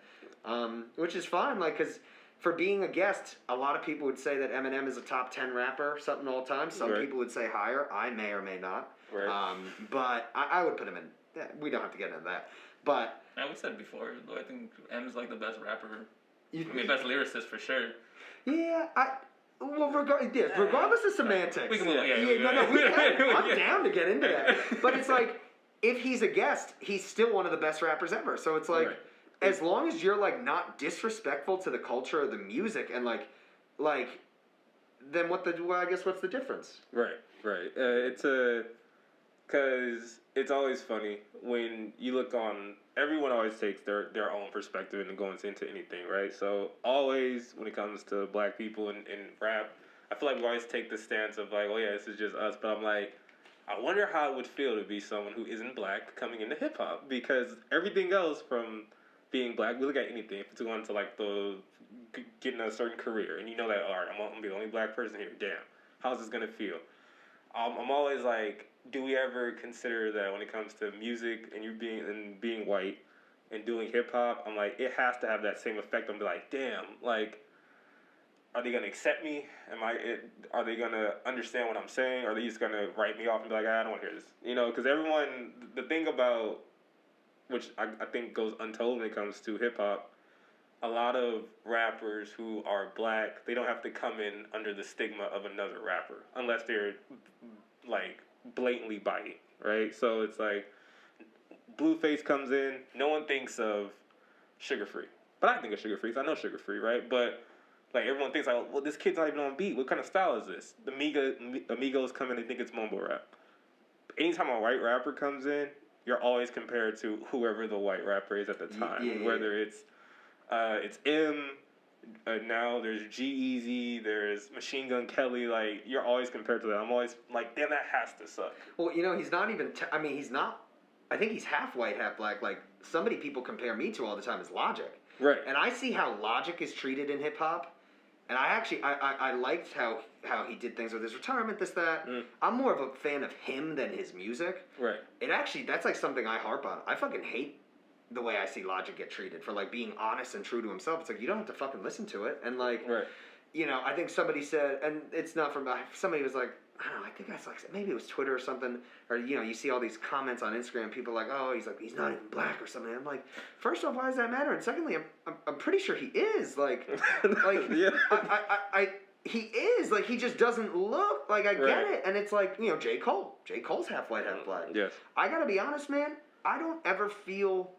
Which is fine, like, because for being a guest, a lot of people would say that Eminem is a top 10 rapper, something all time. Some people would say higher. I may or may not. Right. But I would put him in. Yeah, we don't have to get into that. But we said before, I think M's like the best rapper. Best lyricist for sure. Yeah, regardless of semantics. We can move on. We can. I'm down to get into that. But it's like, if he's a guest, he's still one of the best rappers ever. So it's like, as long as you're, like, not disrespectful to the culture or the music, and like, then what's the difference? Right. Because it's always funny when you look on, everyone always takes their own perspective and goes into anything, right? So always when it comes to black people in rap, I feel like we always take the stance of like, oh yeah, this is just us. But I'm like, I wonder how it would feel to be someone who isn't black coming into hip hop, because everything else from being black, we look at anything. If it's going to like getting a certain career, and you know that, all right, I'm gonna be the only black person here. Damn, how's this gonna feel? I'm always like, do we ever consider that when it comes to music and being white and doing hip hop? I'm like, it has to have that same effect. I'm like, damn, like, are they gonna accept me? Are they gonna understand what I'm saying? Or are they just gonna write me off and be like, I don't want to hear this? You know, because everyone, the thing about, which I think goes untold when it comes to hip hop, a lot of rappers who are black, they don't have to come in under the stigma of another rapper unless they're like blatantly biting, right? So it's like Blueface comes in, no one thinks of Sugar Free, but I think of Sugar Free, so I know Sugar Free, right? But like everyone thinks like, well, this kid's not even on beat. What kind of style is this? The Amigos come in and think it's mumble rap. Anytime a white rapper comes in, you're always compared to whoever the white rapper is at the time, whether it's M. Now there's G-Eazy, there's Machine Gun Kelly. Like, you're always compared to that. I'm always like, damn, that has to suck. Well, you know, he's not even. he's not. I think he's half white, half black. Like, somebody people compare me to all the time is Logic. Right. And I see how Logic is treated in hip hop, and I liked how he did things with his retirement, this, that. I'm more of a fan of him than his music. Right. That's like something I harp on. I fucking hate the way I see Logic get treated for like being honest and true to himself. It's like, you don't have to fucking listen to it. And like, right. You know, I think somebody said, and it's not from, somebody was like, I don't know, I think that's like, maybe it was Twitter or something, or, you know, you see all these comments on Instagram, people like, oh, he's not even black or something. I'm like, first off, why does that matter? And secondly, I'm pretty sure he is. Like, yeah. he is. Like, he just doesn't look, like, I get it. And it's like, you know, J. Cole. J. Cole's half white, half black. Yes. I gotta be honest, man, I don't ever feel...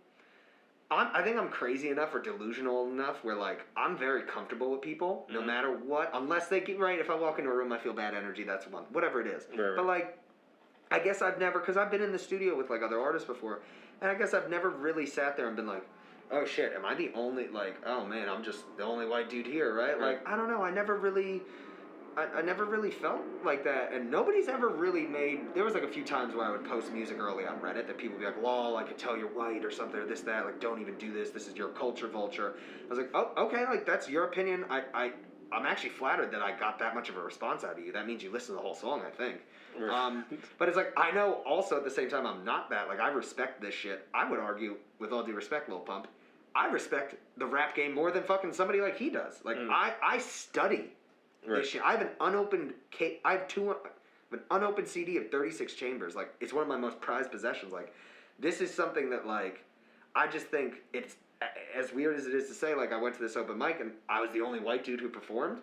I think I'm crazy enough or delusional enough where, like, I'm very comfortable with people, no matter what. Unless they get right. If I walk into a room, I feel bad energy. That's one. Whatever it is. Right. But, like, I guess I've never... Because I've been in the studio with, like, other artists before. And I guess I've never really sat there and been like, oh, shit, am I the only... Like, oh, man, I'm just the only white dude here, right? Like, I don't know. I never really felt like that, and nobody's ever really made... There was, like, a few times where I would post music early on Reddit that people would be like, lol, I could tell you're white or something, or this, that, like, don't even do this, this is your culture vulture. I was like, oh, okay, like, that's your opinion. I'm actually flattered that I got that much of a response out of you. That means you listened to the whole song, I think. Right. But it's like, I know also at the same time I'm not that. Like, I respect this shit. I would argue, with all due respect, Lil Pump, I respect the rap game more than fucking somebody like he does. Like, I study... This shit. I have an unopened an unopened CD of 36 Chambers. Like, it's one of my most prized possessions. Like, this is something that, like, I just think it's as weird as it is to say. Like, I went to this open mic and I was the only white dude who performed,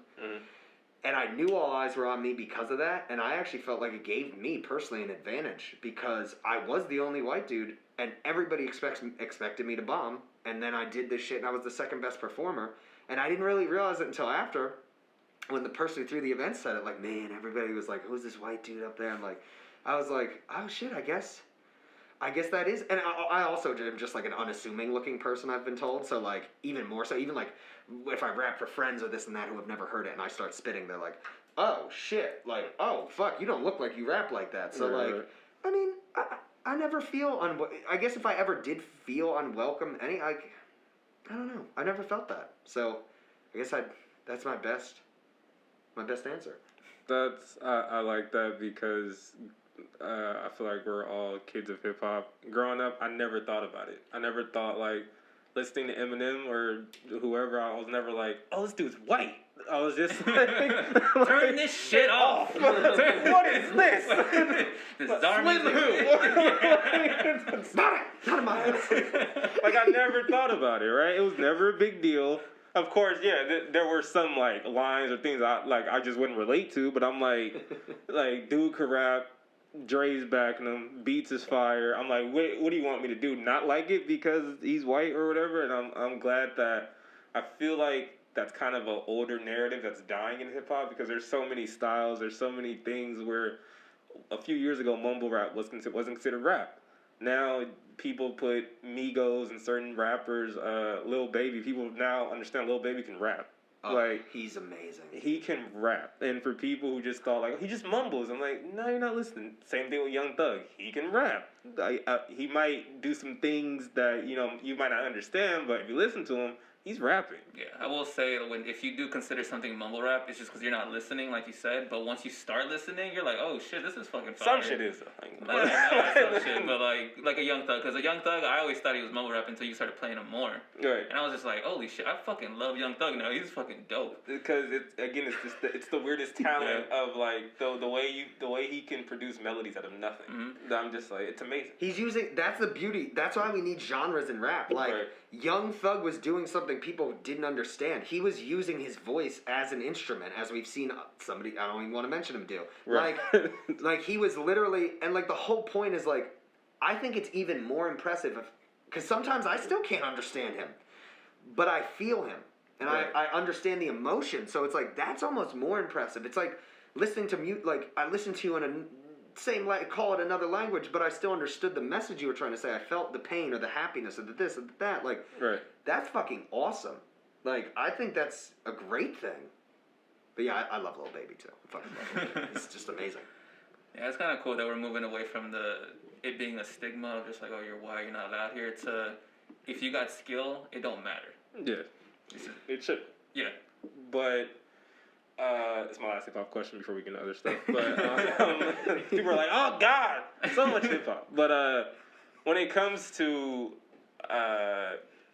and I knew all eyes were on me because of that. And I actually felt like it gave me personally an advantage because I was the only white dude, and everybody expected me to bomb. And then I did this shit, and I was the second best performer, and I didn't really realize it until after. When the person who threw the event said it, like, man, everybody was like, who's this white dude up there? I was like, oh shit, I guess that is. And I also am just like an unassuming looking person, I've been told. So like, even more so, even like if I rap for friends or this and that who have never heard it and I start spitting, they're like, oh shit, like, oh fuck, you don't look like you rap like that. So like, I mean, I never feel I guess if I ever did feel unwelcome, I don't know. I never felt that. So I guess that's my best answer. I like that because I feel like we're all kids of hip hop. Growing up, I never thought about it. I never thought like listening to Eminem or whoever. I was never like, oh, this dude's white. I was just like, turn this shit off. What is this? This is our music. Not in my house. Like, I never thought about it. Right? It was never a big deal. Of course, yeah, there were some, like, lines or things I just wouldn't relate to, but I'm like, dude could rap, Dre's backing him, beats is fire. I'm like, what do you want me to do? Not like it because he's white or whatever? And I'm glad that I feel like that's kind of an older narrative that's dying in hip-hop because there's so many styles, there's so many things where a few years ago mumble rap wasn't considered rap. Now people put Migos and certain rappers, Lil Baby. People now understand Lil Baby can rap. Oh, like, he's amazing. He can rap. And for people who just thought, like, he just mumbles, I'm like, no, you're not listening. Same thing with Young Thug. He can rap. He might do some things that, you know, you might not understand, but if you listen to him, he's rapping. Yeah, I will say if you do consider something mumble rap, it's just because you're not listening, like you said. But once you start listening, you're like, oh shit, this is fucking fire. Some shit is. Not some shit, but like a Young Thug. Because a Young Thug, I always thought he was mumble rap until you started playing him more. Right. And I was just like, holy shit, I fucking love Young Thug now. He's fucking dope. Because it's the weirdest talent of like the way he can produce melodies out of nothing. Mm-hmm. I'm just like, it's amazing. He's using, that's the beauty. That's why we need genres in rap. Like, Young Thug was doing something people didn't understand. He was using his voice as an instrument, as we've seen somebody, I don't even want to mention him, do. Right. Like he was literally, and like the whole point is like, I think it's even more impressive, because sometimes I still can't understand him, but I feel him, and I understand the emotion, so it's like, that's almost more impressive. It's like listening to like, I listened to you in a call it another language, but I still understood the message you were trying to say. I felt the pain or the happiness or the this or that. Like, that's fucking awesome. Like, I think that's a great thing. But yeah, I love Lil Baby too. I fucking love Lil Baby. It's just amazing. Yeah, it's kind of cool that we're moving away from it being a stigma of just like, oh, you're white, you're not allowed here, to if you got skill, it don't matter. Yeah, it should. Yeah. But it's my last hip hop question before we get into other stuff. But people are like, "Oh God, so much hip hop." But when it comes to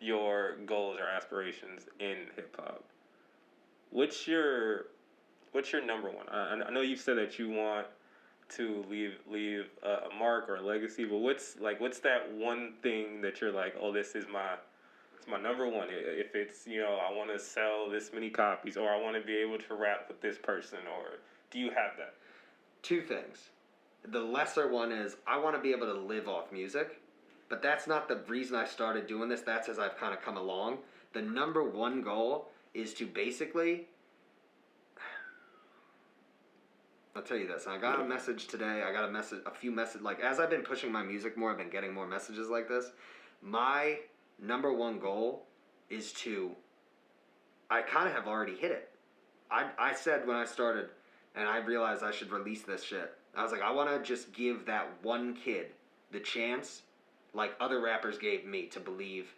your goals or aspirations in hip hop, what's your number one? I know you've said that you want to leave a mark or a legacy, but what's that one thing that you're like, oh, this is my number one. If it's, I want to sell this many copies, or I want to be able to rap with this person, or do you have that? Two things. The lesser one is I want to be able to live off music, but that's not the reason I started doing this. That's as I've kind of come along. The number one goal is to basically, I'll tell you this. I got a message today. I got a few messages. Like, as I've been pushing my music more, I've been getting more messages like this. My number one goal is I kind of have already hit it. I said when I started, and I realized I should release this shit, I was like, I want to just give that one kid the chance, like other rappers gave me, to believe,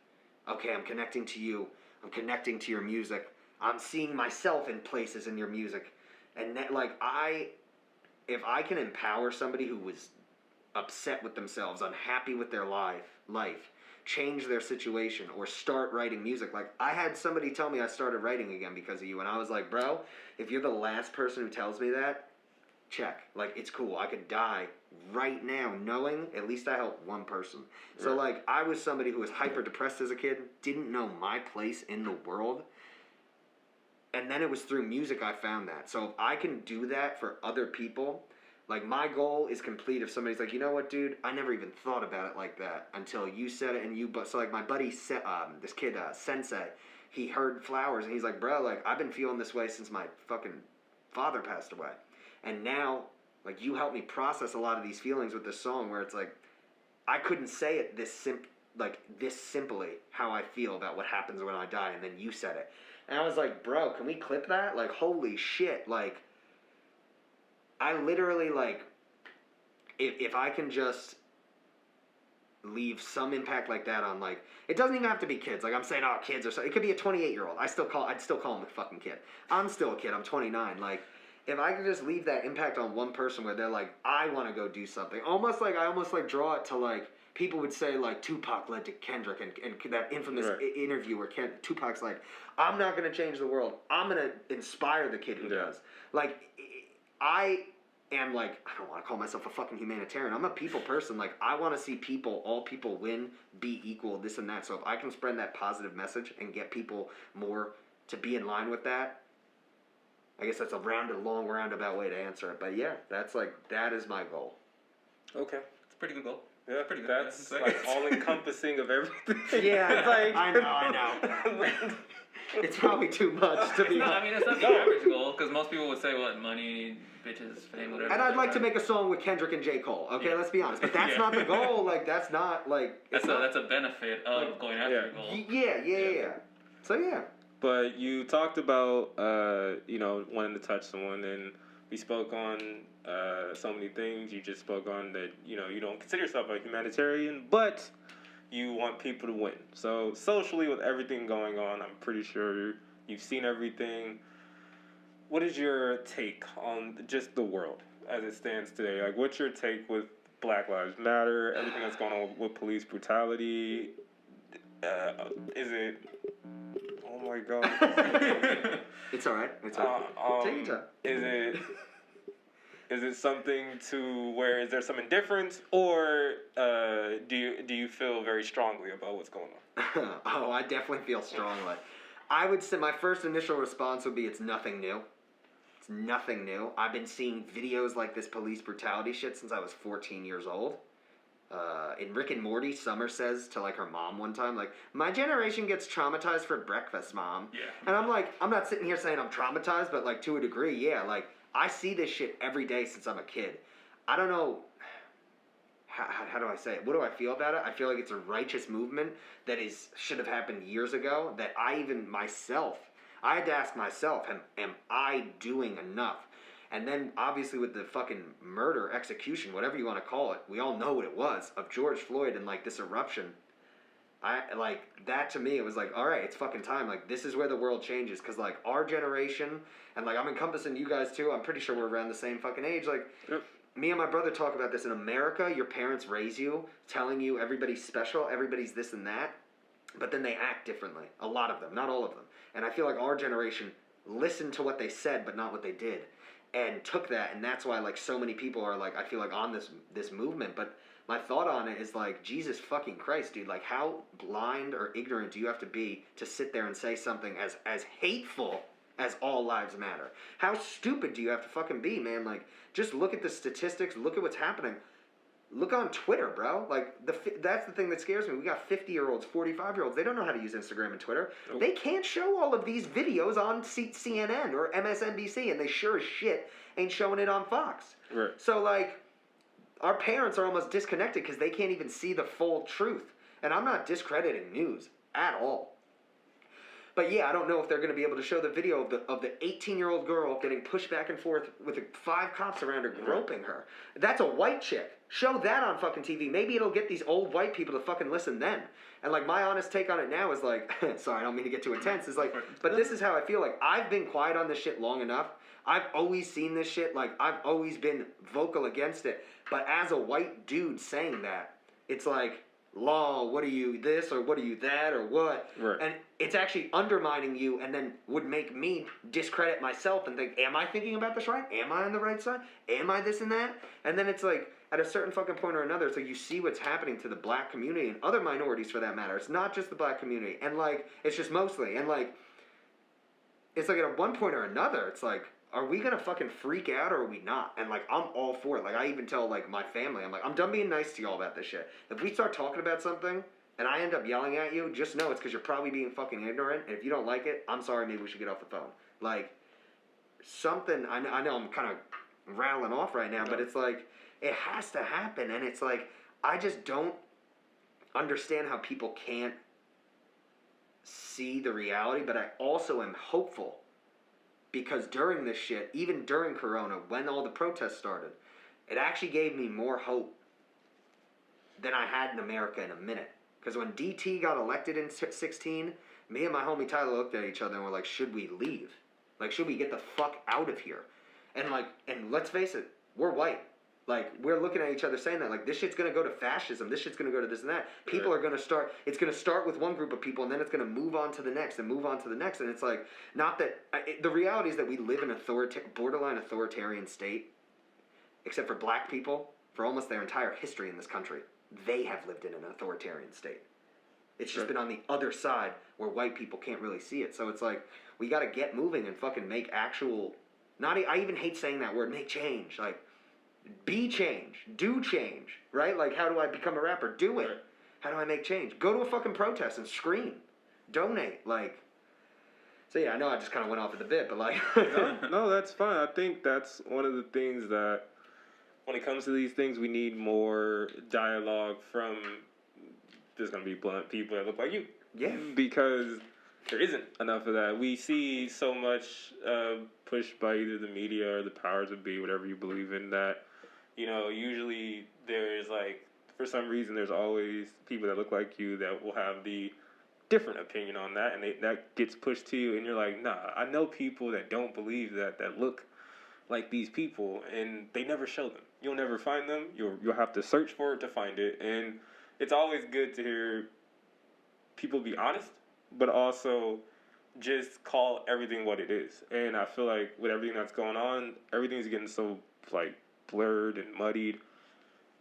okay, I'm connecting to you. I'm connecting to your music. I'm seeing myself in places in your music. And that, like, if I can empower somebody who was upset with themselves, unhappy with their life, change their situation, or start writing music. Like, I had somebody tell me I started writing again because of you, and I was like, bro, if you're the last person who tells me that, check. Like, it's cool. I could die right now knowing at least I helped one person. Right. So, like, I was somebody who was hyper depressed as a kid, didn't know my place in the world, and then it was through music I found that. So if I can do that for other people, like, my goal is complete if somebody's like, you know what, dude, I never even thought about it like that until you said it. So, like, my buddy, this kid, Sensei, he heard Flowers, and he's like, bro, like, I've been feeling this way since my fucking father passed away. And now, like, you helped me process a lot of these feelings with this song where it's like, I couldn't say it this simply how I feel about what happens when I die, and then you said it. And I was like, bro, can we clip that? Like, holy shit. Like, I literally, like, if I can just leave some impact like that on, like, it doesn't even have to be kids. Like, I'm saying, oh, kids or something. It could be a 28-year-old. I'd still call him a fucking kid. I'm still a kid. I'm 29. Like, if I could just leave that impact on one person where they're like, I want to go do something. I almost draw it to, like, people would say, like, Tupac led to Kendrick, and that infamous interview where Tupac's like, I'm not going to change the world. I'm going to inspire the kid who does. Like, I am, like, I don't want to call myself a fucking humanitarian. I'm a people person. Like, I want to see all people win, be equal, this and that. So if I can spread that positive message and get people more to be in line with that, I guess that's a long roundabout way to answer it. But yeah, that is my goal. Okay. It's a pretty good goal. Yeah, pretty good. That's like all-encompassing of everything. Yeah, it's like, I know. It's probably too much to be honest. I mean, it's not the average goal, because most people would say, what, money, bitches, fame, whatever. And I'd like to make a song with Kendrick and J. Cole. Okay, let's be honest. But that's not the goal. Like, that's not, like... That's a benefit of going after your goal. Yeah. So, yeah. But you talked about, wanting to touch someone, and we spoke on so many things. You just spoke on that, you don't consider yourself a humanitarian, but you want people to win. So socially, with everything going on, I'm pretty sure you've seen everything. What is your take on just the world as it stands today? Like, what's your take with Black Lives Matter, everything that's going on with police brutality? Is it... Oh my God. It's alright. Take your time. Is it something to where is there some indifference, or do you feel very strongly about what's going on? Oh, I definitely feel strongly. I would say my first initial response would be it's nothing new. It's nothing new. I've been seeing videos like this police brutality shit since I was 14 years old. In Rick and Morty, Summer says to, like, her mom one time, like, my generation gets traumatized for breakfast, Mom. Yeah. And I'm like, I'm not sitting here saying I'm traumatized, but, like, to a degree, yeah. Like, I see this shit every day since I'm a kid. I don't know, how do I say it? What do I feel about it? I feel like it's a righteous movement that should have happened years ago, that I had to ask myself, am I doing enough? And then, obviously, with the fucking murder, execution, whatever you want to call it, we all know what it was, of George Floyd and, like, this eruption. that to me, it was like, all right, it's fucking time. Like, this is where the world changes. Because, like, our generation, and, like, I'm encompassing you guys, too. I'm pretty sure we're around the same fucking age. Like, Yep. me and my brother talk about this. In America, your parents raise you, telling you everybody's special, everybody's this and that. But then they act differently. A lot of them, not all of them. And I feel like our generation listened to what they said, but not what they did. And took that, and that's why, like, so many people are, like, I feel like on this movement. But my thought on it is, like, Jesus fucking Christ, dude. Like, how blind or ignorant do you have to be to sit there and say something as hateful as all lives matter? How stupid do you have to fucking be, man? Like, just look at the statistics. Look at what's happening. Look on Twitter, bro. Like, that's the thing that scares me. We got 50-year-olds, 45-year-olds. They don't know how to use Instagram and Twitter. Nope. They can't show all of these videos on CNN or MSNBC, and they sure as shit ain't showing it on Fox. Right. So, like, our parents are almost disconnected because they can't even see the full truth. And I'm not discrediting news at all. But yeah, I don't know if they're going to be able to show the video of the 18-year-old girl getting pushed back and forth with 5 cops around her, groping her. That's a white chick. Show that on fucking TV. Maybe it'll get these old white people to fucking listen then. And, like, my honest take on it now is, like, sorry, I don't mean to get too intense. Is like, but this is how I feel. Like, I've been quiet on this shit long enough. I've always seen this shit. Like, I've always been vocal against it. But as a white dude saying that, it's like, law, what are you this or what are you that or what? Right. And it's actually undermining you and then would make me discredit myself and think, am I thinking about this right? Am I on the right side? Am I this and that? And then it's like, at a certain fucking point or another, it's like you see what's happening to the black community and other minorities for that matter. It's not just the black community. And, like, it's just mostly. And, like, it's like at one point or another, it's like, are we gonna fucking freak out or are we not? And, like, I'm all for it. Like, I even tell, like, my family, I'm like, I'm done being nice to y'all about this shit. If we start talking about something and I end up yelling at you, just know it's because you're probably being fucking ignorant. And if you don't like it, I'm sorry, maybe we should get off the phone. Like, something, I know I'm kind of rattling off right now, but it's like, it has to happen. And it's like, I just don't understand how people can't see the reality, but I also am hopeful. Because during this shit, even during Corona, when all the protests started, it actually gave me more hope than I had in America in a minute. Because when DT got elected in 16, me and my homie Tyler looked at each other and were like, should we leave? Like, should we get the fuck out of here? And, like, and let's face it, we're white. Like, we're looking at each other saying that, like, this shit's going to go to fascism. This shit's going to go to this and that. People are going to start, it's going to start with one group of people, and then it's going to move on to the next and move on to the next. And it's like, not that, the reality is that we live in a borderline authoritarian state, except for black people, for almost their entire history in this country. They have lived in an authoritarian state. It's just been on the other side where white people can't really see it. So it's like, we got to get moving and fucking make actual, I even hate saying that word, make change. Like, be change. Do change. Right? Like, how do I become a rapper? Do it. Right. How do I make change? Go to a fucking protest and scream. Donate. Like, so yeah, I know I just kind of went off at the bit, but like... no, that's fine. I think that's one of the things that, when it comes to these things, we need more dialogue from, there's going to be blunt people that look like you. Yeah. Because there isn't enough of that. We see so much pushed by either the media or the powers that be, whatever you believe in, that, you know, usually there's like, for some reason, there's always people that look like you that will have the different opinion on that, and that gets pushed to you, and you're like, nah, I know people that don't believe that look like these people, and they never show them. You'll never find them. You'll have to search for it to find it, and it's always good to hear people be honest, but also just call everything what it is. And I feel like with everything that's going on, everything's getting so, like, blurred and muddied.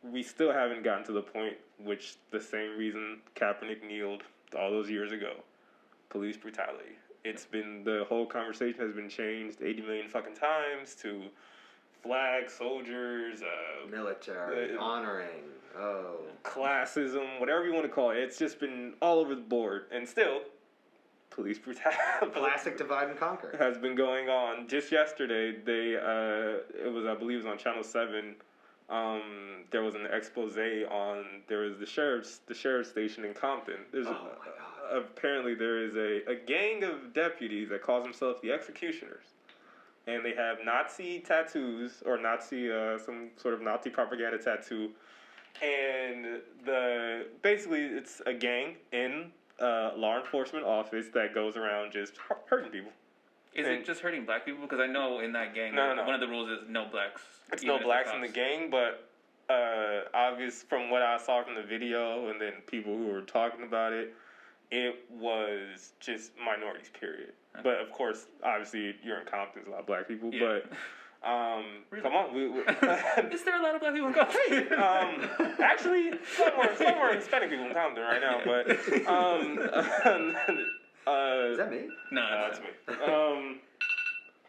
We still haven't gotten to the point, which the same reason Kaepernick kneeled all those years ago. Police brutality. It's been, the whole conversation has been changed 80 million fucking times to flag soldiers, military, honoring, classism, whatever you want to call it. It's just been all over the board. And still, police brutality. Classic divide and conquer. Has been going on. Just yesterday, it was, I believe it was on Channel 7, there was an expose on, there was the sheriff's station in Compton. Apparently there is a gang of deputies that calls themselves the Executioners. And they have Nazi tattoos, or Nazi, some sort of Nazi propaganda tattoo and basically it's a gang in law enforcement office that goes around just hurting people. Is it just hurting black people? Because I know in that gang, no. one of the rules is no blacks. It's no blacks in the gang, but obvious from what I saw from the video and then people who were talking about it, it was just minorities, period. Okay. But of course, obviously, you're in Compton, there's a lot of black people, but... really? Come on. Is there a lot of black people in Compton? Actually, somewhere Hispanic people in Compton right now, but is that me? No, that's me.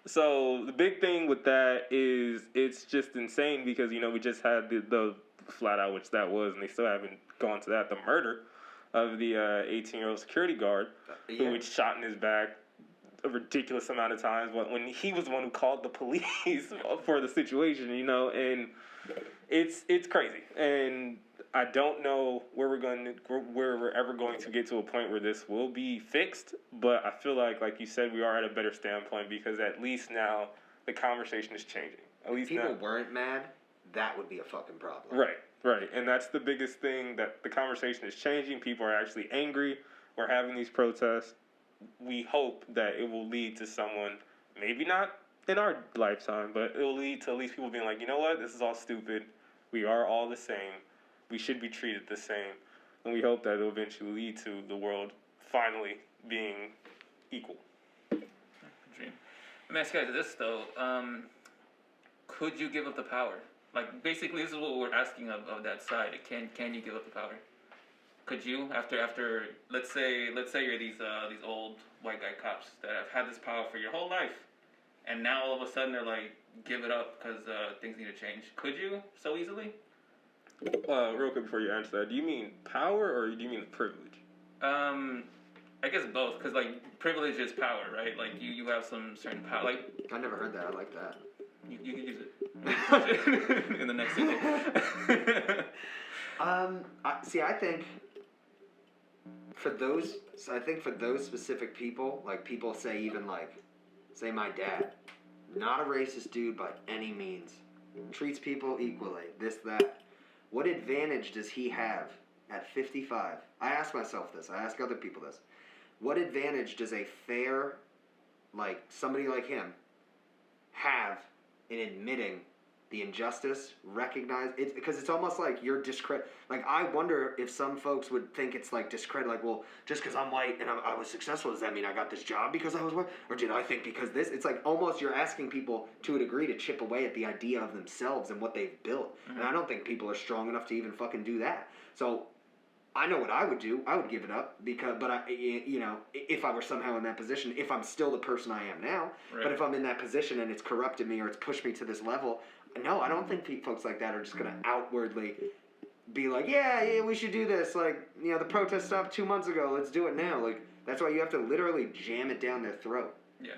So the big thing with that is it's just insane because we just had the flat out, which that was, and they still haven't gone to that, the murder of the 18-year-old security guard who was shot in his back a ridiculous amount of times when he was the one who called the police for the situation, and it's crazy. And I don't know where we're ever going to get to a point where this will be fixed, but I feel like you said, we are at a better standpoint because at least now the conversation is changing. At least if people weren't mad, that would be a fucking problem. Right. And that's the biggest thing, that the conversation is changing. People are actually angry. We're having these protests. We hope that it will lead to someone, maybe not in our lifetime, but it will lead to at least people being like, you know what, this is all stupid. We are all the same. We should be treated the same. And we hope that it will eventually lead to the world finally being equal. Dream. Let me ask you guys this, though. Could you give up the power? Like, basically, this is what we're asking of that side. Can you give up the power? Could you, after let's say you're these old white guy cops that have had this power for your whole life, and now all of a sudden they're like, give it up because things need to change. Could you so easily? Real quick before you answer that, do you mean power or do you mean privilege? I guess both, because privilege is power, right? Like you have some certain power. Like I never heard that. I like that. You can use it in the next single. I think for those specific people, like people say, even say my dad, not a racist dude by any means, treats people equally, this, that. What advantage does he have at 55? I ask myself this. I ask other people this. What advantage does a fair, somebody like him, have in admitting the injustice, recognize it, because it's almost like you're discredit. I wonder if some folks would think it's discredit. Well, just because I'm white and I was successful, does that mean I got this job because I was white, or did I think because this? It's almost you're asking people to a degree to chip away at the idea of themselves and what they've built. Mm-hmm. And I don't think people are strong enough to even fucking do that. So I know what I would do. I would give it up if I were somehow in that position, if I'm still the person I am now. Right. But if I'm in that position and it's corrupted me or it's pushed me to this level. No, I don't think folks like that are just going to outwardly be like, yeah, we should do this. The protest stopped 2 months ago. Let's do it now. That's why you have to literally jam it down their throat. Yeah.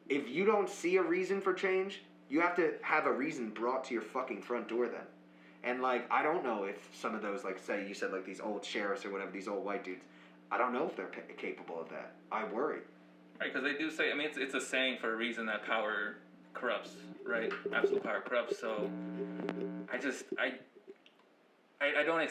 If you don't see a reason for change, you have to have a reason brought to your fucking front door then. And, I don't know if some of those, say you said, these old sheriffs or whatever, these old white dudes, I don't know if they're capable of that. I worry. Right, because they do say, it's a saying for a reason that power corrupts, right? Absolute power corrupts. So I don't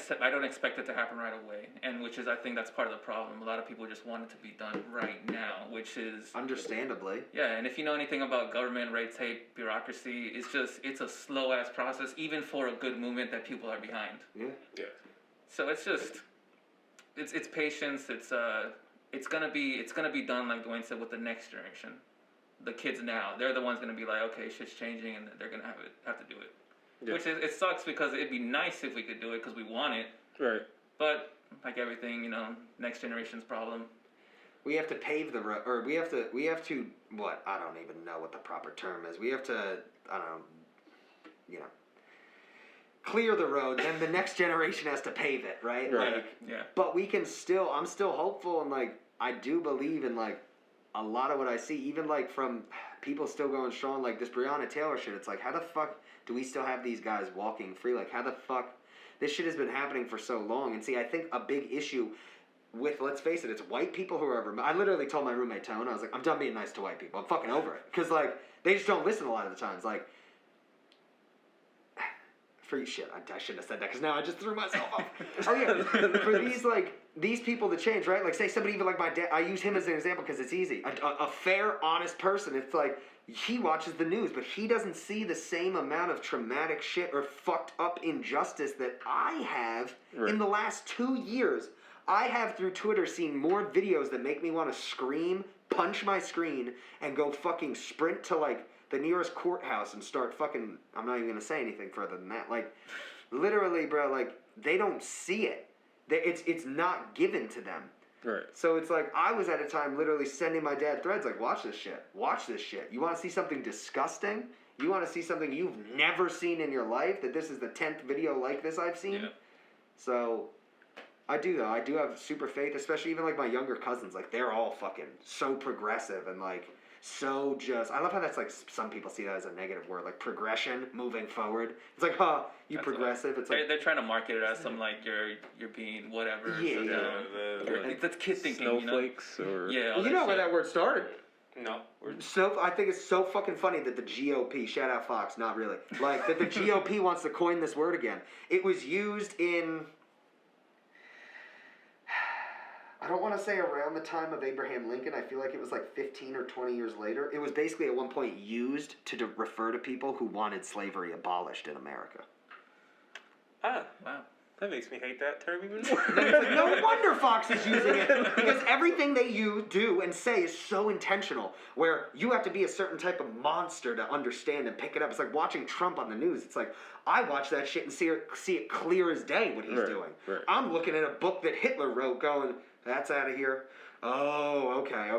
expect it to happen right away, and I think that's part of the problem. A lot of people just want it to be done right now, which is understandably. Yeah, and if you know anything about government, red tape, bureaucracy, it's a slow ass process, even for a good movement that people are behind. Yeah. So it's patience. It's gonna be done, like Dwayne said, with the next generation. The kids now, they're the ones going to be like, okay, shit's changing, and they're going to have to do it. Yeah. Which it sucks because it'd be nice if we could do it because we want it. Right. But like everything, next generation's problem. We have to pave the road, or we have to what? I don't even know what the proper term is. We have to, I don't know, clear the road. Then the next generation has to pave it, right? Right. Yeah. But we can still. I'm still hopeful, and I do believe in a lot of what I see, even from people still going strong, this Breonna Taylor shit. It's how the fuck do we still have these guys walking free? How the fuck? This shit has been happening for so long. And see, I think a big issue with, let's face it, it's white people who are I literally told my roommate Tone, I was I'm done being nice to white people. I'm fucking over it. Because, they just don't listen a lot of the times. for you. Shit, I shouldn't have said that because now I just threw myself off. Oh yeah, for these people to change, right? Like say somebody even like my dad. I use him as an example because it's easy. A fair, honest person. It's like he watches the news, but he doesn't see the same amount of traumatic shit or fucked up injustice that I have in the last 2 years. I have through Twitter seen more videos that make me want to scream, punch my screen, and go fucking sprint to like the nearest courthouse and start fucking. I'm not even gonna say anything further than that. Like, literally, bro. Like they don't see it. It's not given to them. Right. So it's like I was at a time literally sending my dad threads like, watch this shit. Watch this shit. You want to see something disgusting? You want to see something you've never seen in your life? That this is the 10th video like this I've seen? Yeah. So I do though. I do have super faith, especially even like my younger cousins. Like they're all fucking so progressive and like so just. I love how that's like some people see that as a negative word, like progression, moving forward. It's like, huh, you that's progressive. It's like they're trying to market it as some like you're being whatever. Yeah, that's kid thinking. Snowflakes, or you know where that word started. No. I think it's so fucking funny that the GOP, shout out Fox, not really, like that the GOP wants to coin this word again. It was used in. I don't want to say around the time of Abraham Lincoln. I feel like it was like 15 or 20 years later. It was basically at one point used to refer to people who wanted slavery abolished in America. Ah, wow. That makes me hate that term even more. No wonder Fox is using it. Because everything they do and say is so intentional. Where you have to be a certain type of monster to understand and pick it up. It's like watching Trump on the news. It's like, I watch that shit and see it clear as day what he's doing. Right. I'm looking at a book that Hitler wrote going, that's out of here. Oh, okay.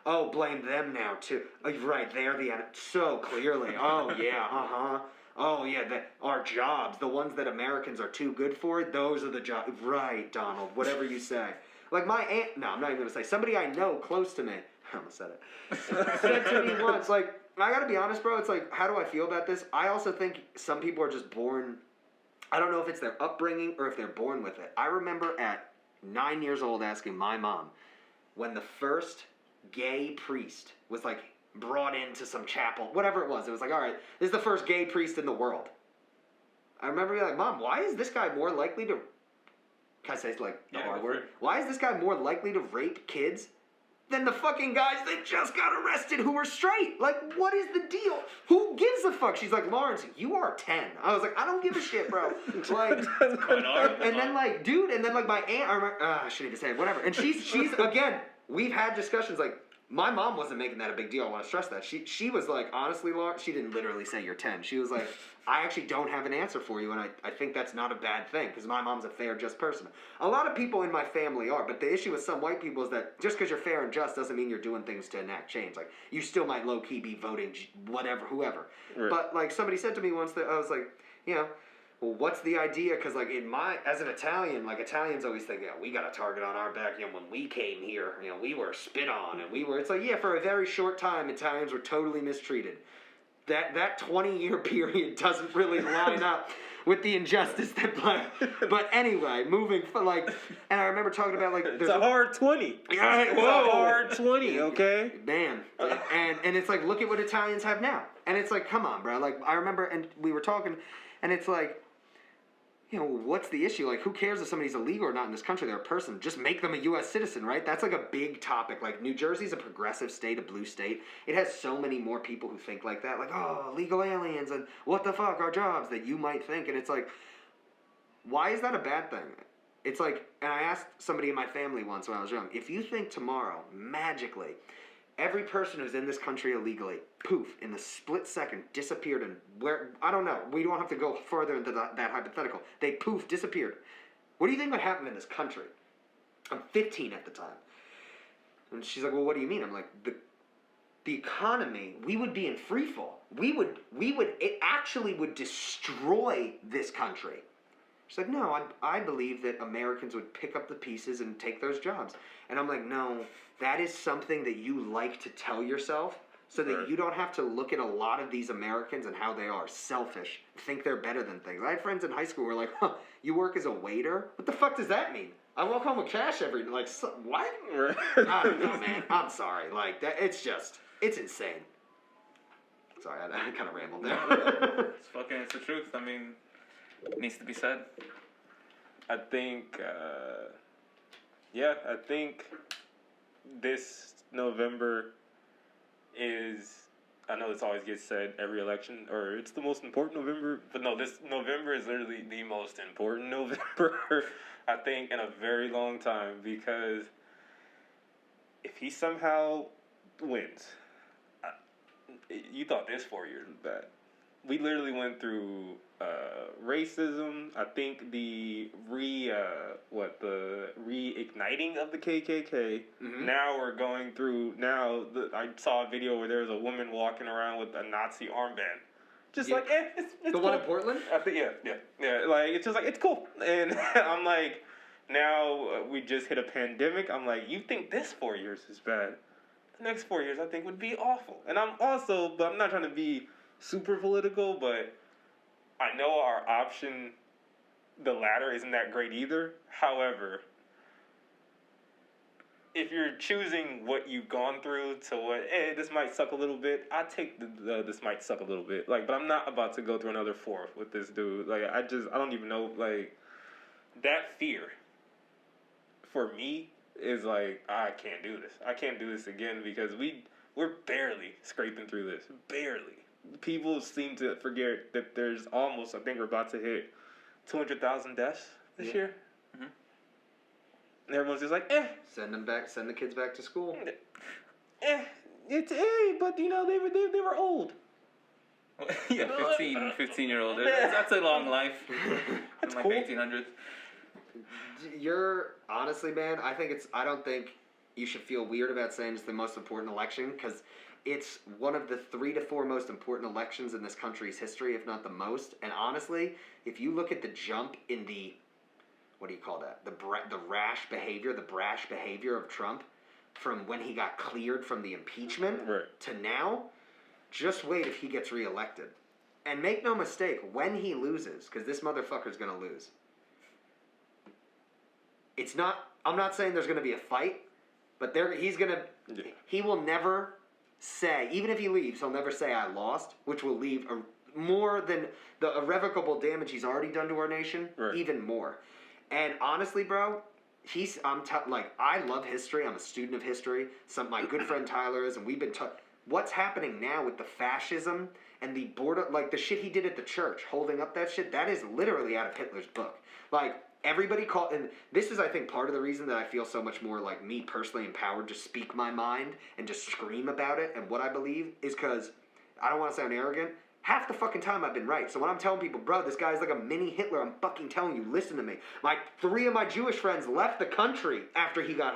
Oh, blame them now, too. Oh, right, they're the enemy. So clearly. Oh, yeah, uh-huh. Oh, yeah, our jobs, the ones that Americans are too good for, those are the jobs. Right, Donald, whatever you say. Like my aunt, no, I'm not even going to say. Somebody I know close to me, I almost said it, said to me once, like, I got to be honest, bro, it's like, how do I feel about this? I also think some people are just born, I don't know if it's their upbringing or if they're born with it. I remember at 9 years old asking my mom when the first gay priest was like brought into some chapel, whatever it was like, all right, this is the first gay priest in the world. I remember being like, Mom, why is this guy more likely to, can I say like the R word? Why is this guy more likely to rape kids than the fucking guys that just got arrested who were straight? Like, what is the deal? Who gives a fuck? She's like, Lawrence, you are 10. I was like, I don't give a shit, bro. Like, and then like, dude, and then like my aunt, I remember, I shouldn't even say it, whatever. And she's again, we've had discussions like, my mom wasn't making that a big deal. I want to stress that. She was like, honestly, Lawrence, she didn't literally say you're 10. She was like, I actually don't have an answer for you, and I think that's not a bad thing, because my mom's a fair, just person. A lot of people in my family are, but the issue with some white people is that just because you're fair and just doesn't mean you're doing things to enact change. Like, you still might low-key be voting whatever, whoever. Right. But, like, somebody said to me once that I was like, you know, well, what's the idea? Because, like, as an Italian, like, Italians always think, yeah, we got a target on our back. You know, when we came here, you know, we were spit on, and it's like, yeah, for a very short time, Italians were totally mistreated. That 20-year period doesn't really line up with the injustice that, but anyway, moving, like, and I remember talking about, like, it's a hard 20. Yeah, it's a hard 20, okay? Man, and it's like, look at what Italians have now. And it's like, come on, bro. Like, I remember, and we were talking, and it's like, you know, what's the issue? Like, who cares if somebody's illegal or not in this country? They're a person. Just make them a U.S. citizen, right? That's like a big topic. Like, New Jersey's a progressive state, a blue state. It has so many more people who think like that. Like, oh, illegal aliens and what the fuck, our jobs, that you might think. And it's like, why is that a bad thing? It's like, and I asked somebody in my family once when I was young, if you think tomorrow, magically, every person who's in this country illegally, poof, in the split second, disappeared and where, I don't know, we don't have to go further into that hypothetical. They poof, disappeared. What do you think would happen in this country? I'm 15 at the time. And she's like, well, what do you mean? I'm like, the economy, we would be in free fall. It actually would destroy this country. She's like, no, I believe that Americans would pick up the pieces and take those jobs. And I'm like, no, that is something that you like to tell yourself so that you don't have to look at a lot of these Americans and how they are selfish, think they're better than things. I had friends in high school who were like, huh, you work as a waiter? What the fuck does that mean? I walk home with cash every day. Like, what? I don't know, man. I'm sorry. Like, that, it's insane. Sorry, I kind of rambled there. It's the truth. I mean, needs to be said. I think, I think this November is, I know this always gets said every election, or it's the most important November, but no, this November is literally the most important November, I think, in a very long time, because if he somehow wins, you thought this 4 years was bad. We literally went through racism. I think the reigniting of the KKK. Mm-hmm. Now we're going through. I saw a video where there was a woman walking around with a Nazi armband. Just like, it's the cool. One in Portland. I think yeah. Like it's just like it's cool, and I'm like, now we just hit a pandemic. I'm like, you think this 4 years is bad? The next 4 years I think would be awful. And I'm not trying to be super political, but I know our option, the latter, isn't that great either. However, if you're choosing what you've gone through to what, this might suck a little bit, I take the this might suck a little bit. Like, but I'm not about to go through another fourth with this dude. Like, I don't even know, like, that fear for me is like, I can't do this. I can't do this again because we're barely scraping through this. Barely. People seem to forget that there's almost, I think we're about to hit 200,000 deaths this year. Mm-hmm. And everyone's just like, Send the kids back to school. But they were old. Yeah, 15-year-old. That's a long life. That's like cool. 1800s. Honestly, man, I don't think you should feel weird about saying it's the most important election, because it's one of the 3 to 4 most important elections in this country's history, if not the most. And honestly, if you look at the jump in the, what do you call that? The brash behavior of Trump from when he got cleared from the impeachment to now, just wait if he gets reelected. And make no mistake, when he loses, because this motherfucker's going to lose. I'm not saying there's going to be a fight, but he will never say, even if he leaves, he'll never say I lost, which will leave more than the irrevocable damage he's already done to our nation, even more. And honestly, bro, I love history. I'm a student of history. My good friend Tyler is, and we've been what's happening now with the fascism and the border, like the shit he did at the church, holding up that shit, that is literally out of Hitler's book. Like, everybody and this is, I think, part of the reason that I feel so much more like me personally empowered to speak my mind and just scream about it and what I believe is because, I don't want to sound arrogant, half the fucking time I've been right. So when I'm telling people, bro, this guy's like a mini Hitler, I'm fucking telling you, listen to me. 3 of my Jewish friends left the country after he got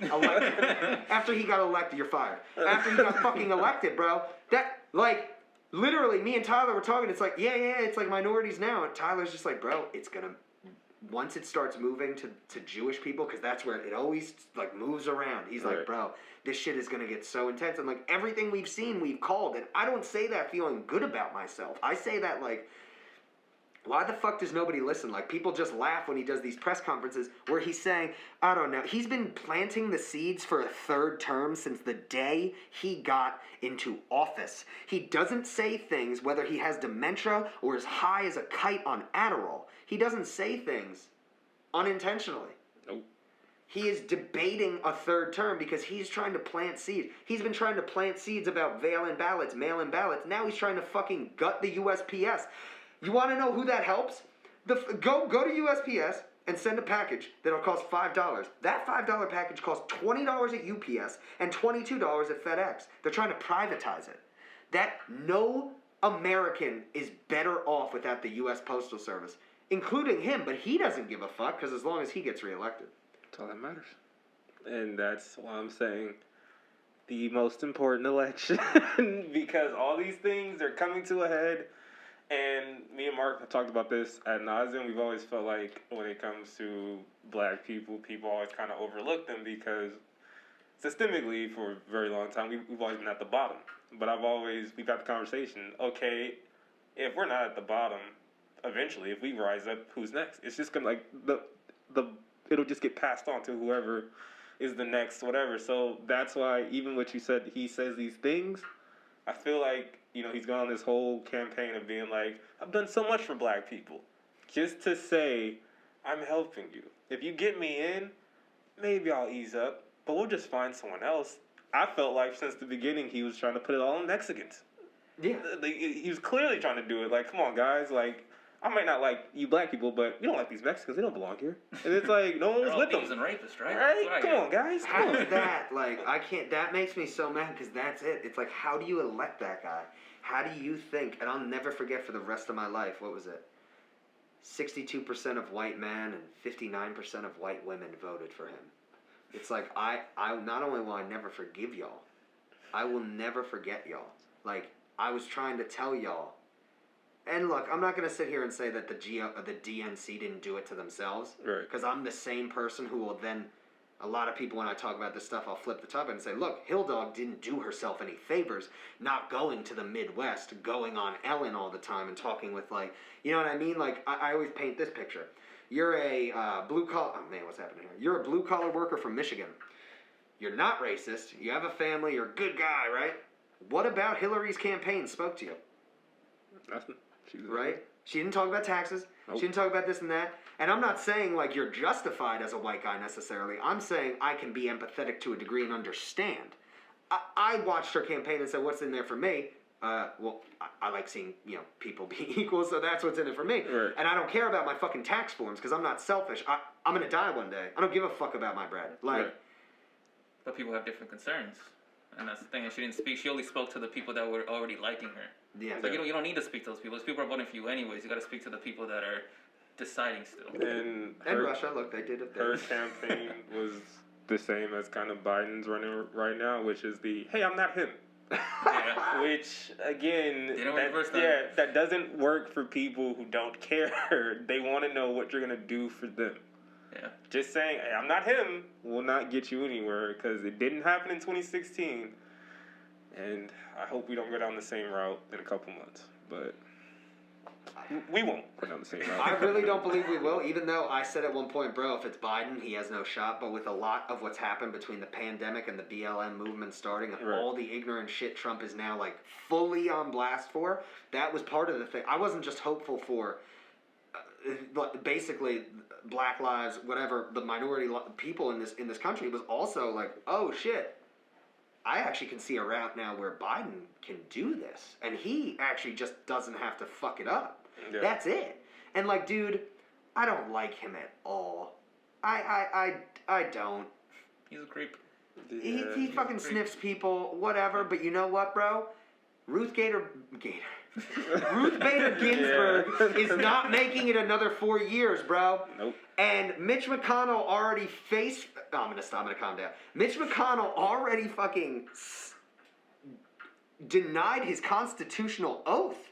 elected. After he got elected, you're fired. After he got fucking elected, bro. That, like, literally, me and Tyler were talking, it's like, yeah, it's like minorities now. And Tyler's just like, bro, it's gonna, once it starts moving to Jewish people, because that's where it always, like, moves around. He's like, bro, this shit is going to get so intense. And, like, everything we've seen, we've called. And I don't say that feeling good about myself. I say that, like, why the fuck does nobody listen? Like, people just laugh when he does these press conferences where he's saying, I don't know, he's been planting the seeds for a 3rd term since the day he got into office. He doesn't say things whether he has dementia or is high as a kite on Adderall. He doesn't say things unintentionally. Nope. He is debating a 3rd term because he's trying to plant seeds. He's been trying to plant seeds about mail-in ballots. Now he's trying to fucking gut the USPS. You want to know who that helps? Go to USPS and send a package that'll cost $5. That $5 package costs $20 at UPS and $22 at FedEx. They're trying to privatize it. That no American is better off without the U.S. Postal Service, including him, but he doesn't give a fuck because as long as he gets reelected. That's all that matters. And that's why I'm saying the most important election because all these things are coming to a head. And me and Mark have talked about this ad nauseum. We've always felt like when it comes to black people always kind of overlook them because systemically for a very long time, we've always been at the bottom. But we've got the conversation, okay, if we're not at the bottom, eventually, if we rise up, who's next? It's just going to, like, it'll just get passed on to whoever is the next whatever. So that's why, even what you said, he says these things, I feel like he's gone on this whole campaign of being like, I've done so much for black people. Just to say, I'm helping you. If you get me in, maybe I'll ease up, but we'll just find someone else. I felt like since the beginning he was trying to put it all on Mexicans. Yeah. He was clearly trying to do it. Like, come on, guys. Like, I might not like you black people, but you don't like these Mexicans. They don't belong here. And it's like, no one was with them. Thieves and rapists, right? Right? Come on, guys. How is that? Like, I can't. That makes me so mad because that's it. It's like, how do you elect that guy? How do you think? And I'll never forget for the rest of my life. What was it? 62% of white men and 59% of white women voted for him. It's like, I not only will I never forgive y'all, I will never forget y'all. Like, I was trying to tell y'all. And look, I'm not going to sit here and say that the DNC didn't do it to themselves. Right. Because I'm the same person who will then, a lot of people when I talk about this stuff, I'll flip the topic and say, look, Hill Dog didn't do herself any favors not going to the Midwest, going on Ellen all the time and talking with, like, you know what I mean? Like, I always paint this picture. You're a blue-collar, oh man, what's happening here? You're a blue-collar worker from Michigan. You're not racist. You have a family. You're a good guy, right? What about Hillary's campaign spoke to you? Nothing. Right? She didn't talk about taxes. Nope. She didn't talk about this and that. And I'm not saying, like, you're justified as a white guy necessarily. I'm saying I can be empathetic to a degree and understand. I watched her campaign and said, what's in there for me? Well, I like seeing, people be equal, so that's what's in it for me. Right. And I don't care about my fucking tax forms because I'm not selfish. I'm going to die one day. I don't give a fuck about my bread. Like, right. But people have different concerns. And that's the thing. And she didn't speak. She only spoke to the people that were already liking her. Yeah. Like, you don't need to speak to those people. Those people are voting for you anyways. You got to speak to the people that are deciding still. And Russia, look, they did it. Her campaign was the same as kind of Biden's running right now, which is the, hey, I'm not him. Yeah. Which, again, that that doesn't work for people who don't care. They want to know what you're going to do for them. Yeah. Just saying, hey, I'm not him will not get you anywhere because it didn't happen in 2016. And I hope we don't go down the same route in a couple months. But we won't go down the same route. I really don't believe we will, even though I said at one point, bro, if it's Biden, he has no shot. But with a lot of what's happened between the pandemic and the BLM movement starting and all the ignorant shit Trump is now, like, fully on blast for, that was part of the thing. I wasn't just hopeful for basically black lives, whatever, the minority people in this country. It was also like, oh shit, I actually can see a route now where Biden can do this, and he actually just doesn't have to fuck it up. Yeah. That's it. And like, dude, I don't like him at all. I don't. He's a creep. Yeah, he fucking sniffs people, whatever. But you know what, bro? Ruth Bader Ginsburg is not making it another 4 years, bro. Nope. And Mitch McConnell already I'm gonna calm down. Mitch McConnell already fucking denied his constitutional oath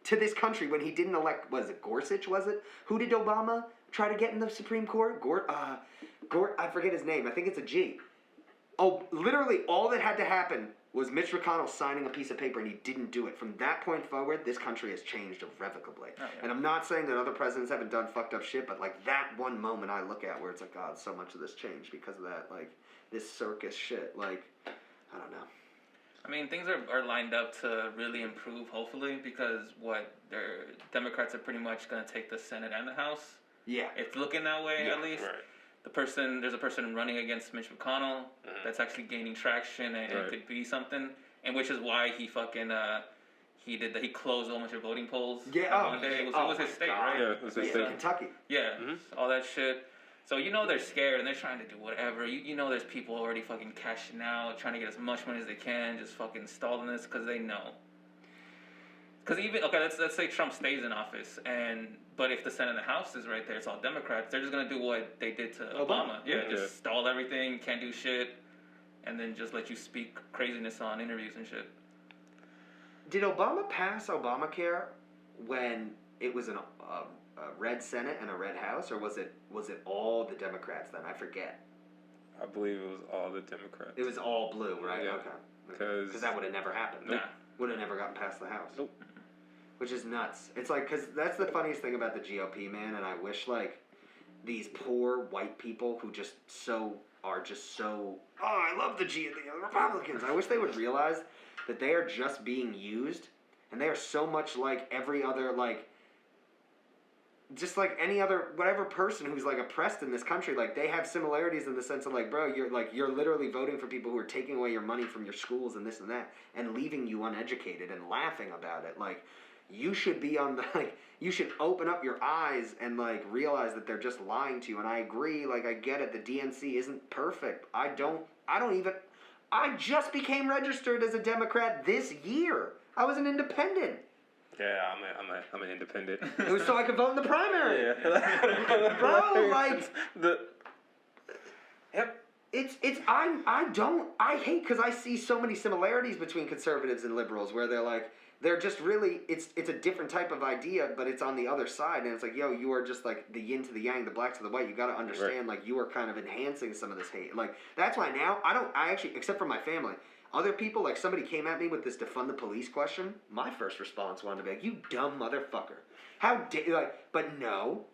to this country when he didn't elect, was it Gorsuch, was it? Who did Obama try to get in the Supreme Court? I forget his name. I think it's a G. Oh, literally all that had to happen was Mitch McConnell signing a piece of paper, and he didn't do it. From that point forward, this country has changed irrevocably. Oh, yeah. And I'm not saying that other presidents haven't done fucked up shit, but like that one moment I look at where it's like, God, so much of this changed because of that, like, this circus shit. Like, I don't know. I mean, things are lined up to really improve, hopefully, because Democrats are pretty much going to take the Senate and the House. Yeah. It's looking that way, at least. Right. There's a person running against Mitch McConnell that's actually gaining traction, and it could be something, and which is why he fucking he closed a whole bunch of voting polls. Yeah, one day. It was his state, right? Yeah, it was his state. Kentucky. Yeah, all that shit. So they're scared and they're trying to do whatever. There's people already fucking cashing out, trying to get as much money as they can, just fucking stalling this because they know. Because let's say Trump stays in office, but if the Senate and the House is right there, it's all Democrats. They're just gonna do what they did to Obama. Just stall everything, can't do shit, and then just let you speak craziness on interviews and shit. Did Obama pass Obamacare when it was a red Senate and a red House, or was it all the Democrats then? I forget. I believe it was all the Democrats. It was all blue, right? Yeah. Okay. Because that would have never happened. Nope. Would have never gotten past the House. Nope. Which is nuts. It's like, because that's the funniest thing about the GOP, man, and I wish, like, these poor white people who are just so, I love the Republicans. I wish they would realize that they are just being used and they are so much like every other, like, just like any other whatever person who's like oppressed in this country. Like, they have similarities in the sense of like, bro, you're literally voting for people who are taking away your money from your schools and this and that and leaving you uneducated and laughing about it. Like, you should be on the, like, you should open up your eyes and like realize that they're just lying to you. And I agree, like, I get it, the DNC isn't perfect. I just became registered as a Democrat this year. I was an independent. Yeah, I'm an independent. It was so I could vote in the primary. Yeah. Bro, like, Yep. I hate, because I see so many similarities between conservatives and liberals where they're just really, it's a different type of idea, but it's on the other side, and it's like, yo, you are just like the yin to the yang, the black to the white. You got to understand, like, you are kind of enhancing some of this hate. Like, that's why now I actually, except for my family, other people, like, somebody came at me with this defund the police question. My first response wanted to be like, you dumb motherfucker. How dare, like, but no,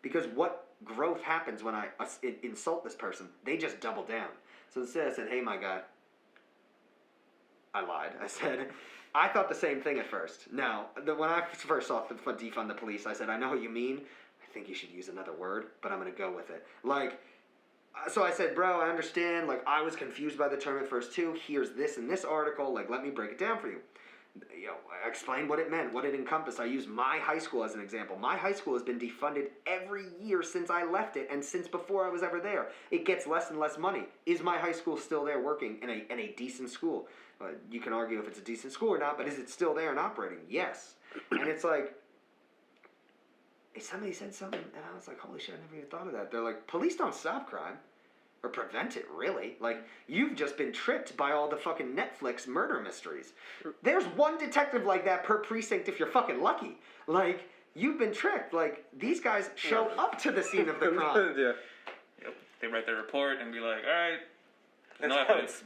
because what growth happens when I insult this person? They just double down. So instead I said, hey, my guy, I lied. I said, I thought the same thing at first. Now, when I first saw defund the police, I said, I know what you mean. I think you should use another word, but I'm going to go with it. Like, so I said, bro, I understand. Like, I was confused by the term at first, too. Here's this in this article. Like, let me break it down for you. You know, I explained what it meant, what it encompassed. I used my high school as an example. My high school has been defunded every year since I left it and since before I was ever there. It gets less and less money. Is my high school still there working in a decent school? You can argue if it's a decent school or not, but is it still there and operating? Yes. And it's like, somebody said something, and I was like, holy shit, I never even thought of that. They're like, police don't stop crime. Or prevent it, really. Like, you've just been tricked by all the fucking Netflix murder mysteries. There's one detective like that per precinct if you're fucking lucky. Like, you've been tricked. Like, these guys show up to the scene of the crime. Yeah. Yep. They write their report and be like, all right.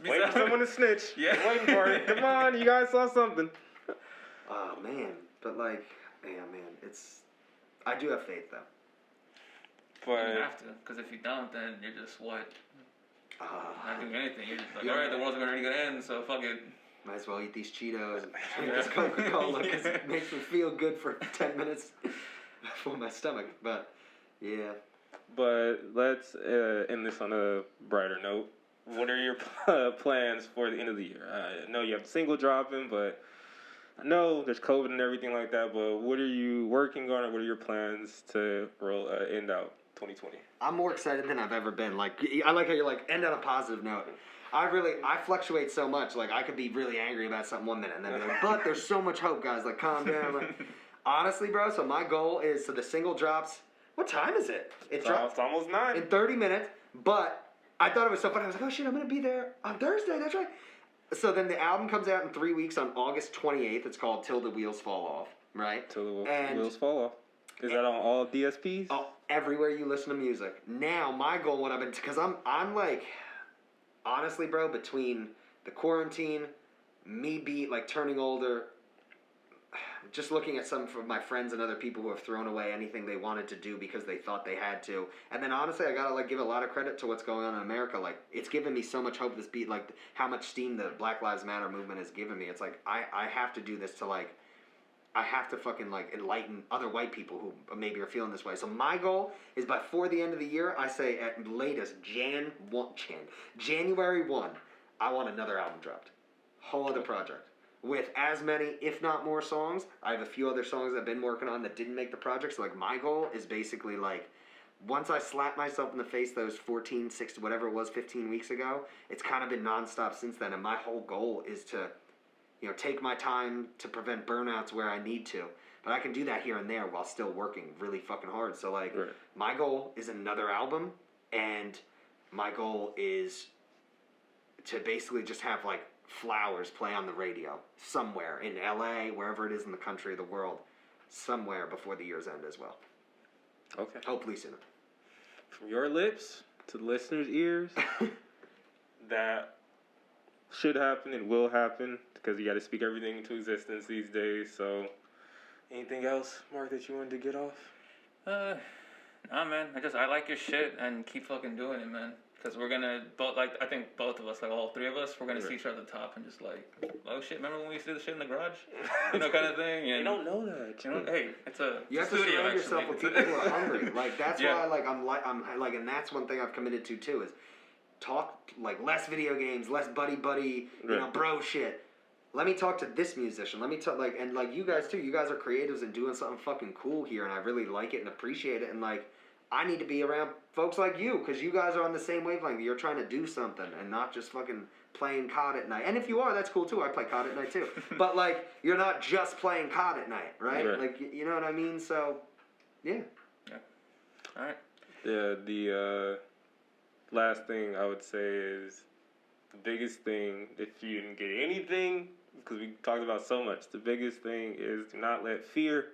Waiting for someone to snitch. Yeah. Waiting for it. Come on, you guys saw something. Oh, man. But, like, yeah, man, I do have faith, though. But you have to, because if you don't, then you're just what? Not doing anything. You're just like, all right, the world's already gonna end, so fuck it. Might as well eat these Cheetos and drink this Coca-Cola because it makes me feel good for 10 minutes for my stomach. But, yeah. But let's end this on a brighter note. What are your plans for the end of the year? I know you have a single dropping, but I know there's COVID and everything like that, but what are you working on, or what are your plans to end out 2020? I'm more excited than I've ever been. Like, I like how you're like, end on a positive note. I fluctuate so much. Like, I could be really angry about something one minute and then be like, but there's so much hope, guys. Like, calm down. Like, honestly, bro, so my goal is, so the single drops, what time is it? It's almost 9. In 30 minutes, but I thought it was so funny. I was like, oh shit, I'm going to be there on Thursday. That's right. So then the album comes out in 3 weeks on August 28th. It's called Till the Wheels Fall Off, right? Till the Wheels Fall Off. Is that on all DSPs? Oh, everywhere you listen to music. Now, my goal, what I've been, because I'm like, honestly, bro, between the quarantine, me like turning older, just looking at some of my friends and other people who have thrown away anything they wanted to do because they thought they had to. And then honestly, I gotta like give a lot of credit to what's going on in America. Like, it's given me so much hope, this beat, like how much steam the Black Lives Matter movement has given me. It's like, I have to do this to like, I have to fucking like enlighten other white people who maybe are feeling this way. So my goal is before the end of the year, I say at latest January 1, I want another album dropped. Whole other project. With as many, if not more songs. I have a few other songs I've been working on that didn't make the project. So like my goal is basically like, once I slap myself in the face those 14, 16, whatever it was, 15 weeks ago, it's kind of been nonstop since then. And my whole goal is to, you know, take my time to prevent burnouts where I need to. But I can do that here and there while still working really fucking hard. So like, right. My goal is another album, and my goal is to basically just have like Flowers play on the radio somewhere in LA, wherever it is in the country or the world, somewhere before the year's end as well. Okay. Hopefully sooner. From your lips to the listeners' ears, that should happen and will happen, because you got to speak everything into existence these days. So, anything else, Mark, that you wanted to get off? Nah, man. I like your shit and keep fucking doing it, man. Because we're gonna I think both of us, like all three of us, we're gonna see each other at the top and just like, oh shit, remember when we used to do the shit in the garage, kind of thing. And you don't know that. hey, it's a you have to studio, surround yourself actually. with people who are hungry. Like that's why, I'm like, and that's one thing I've committed to too is talk like less video games, less buddy, bro shit. Let me talk to this musician. Let me talk and you guys too. You guys are creatives and doing something fucking cool here, and I really like it and appreciate it. And like, I need to be around folks like you because you guys are on the same wavelength. You're trying to do something and not just fucking playing COD at night. And if you are, that's cool too. I play COD at night too. But like, you're not just playing COD at night, right? Like, you know what I mean? So, yeah. All right. Yeah. The last thing I would say is the biggest thing. If you didn't get anything, because we talked about so much, the biggest thing is do not let fear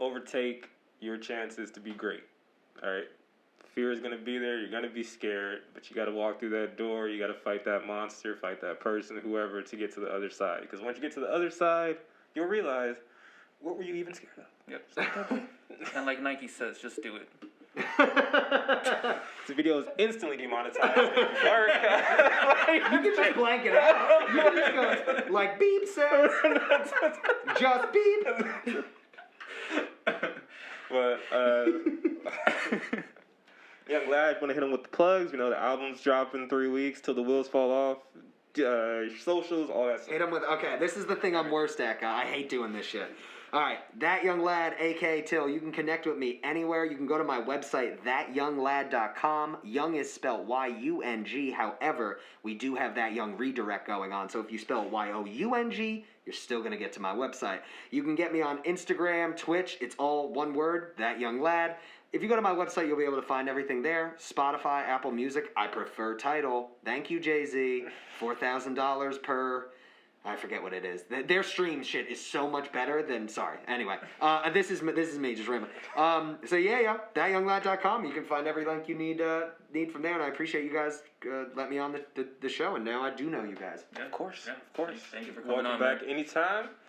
overtake your chances to be great. All right, fear is gonna be there. You're gonna be scared, but you got to walk through that door. You got to fight that monster, fight that person, whoever, to get to the other side. Because once you get to the other side, you'll realize, what were you even scared of? Yep. And like Nike says, just do it. This video is instantly demonetized. You can just blank it out. You can just go like beep says, just beep. But yeah, I'm glad. Want to hit them with the plugs. You know, the album's dropping in 3 weeks till the wheels fall off. Your socials, all that stuff. Hit them with. Okay, this is the thing I'm worst at, guy. I hate doing this shit. All right, That Young Lad, aka Till. You can connect with me anywhere. You can go to my website, thatyounglad.com. Young is spelled Y-U-N-G. However, we do have That Young redirect going on. So if you spell Y-O-U-N-G, you're still going to get to my website. You can get me on Instagram, Twitch. It's all one word, That Young Lad. If you go to my website, you'll be able to find everything there. Spotify, Apple Music. I prefer Tidal. Thank you, Jay-Z. $4,000 per... I forget what it is. Their stream shit is so much better than... Sorry. Anyway, this is me just rambling. So yeah, thatyounglad.com. You can find every link you need from there, and I appreciate you guys letting me on the show, and now I do know you guys. Yeah, of course. Yeah, of course. Thank you for coming Welcome on, back man. anytime.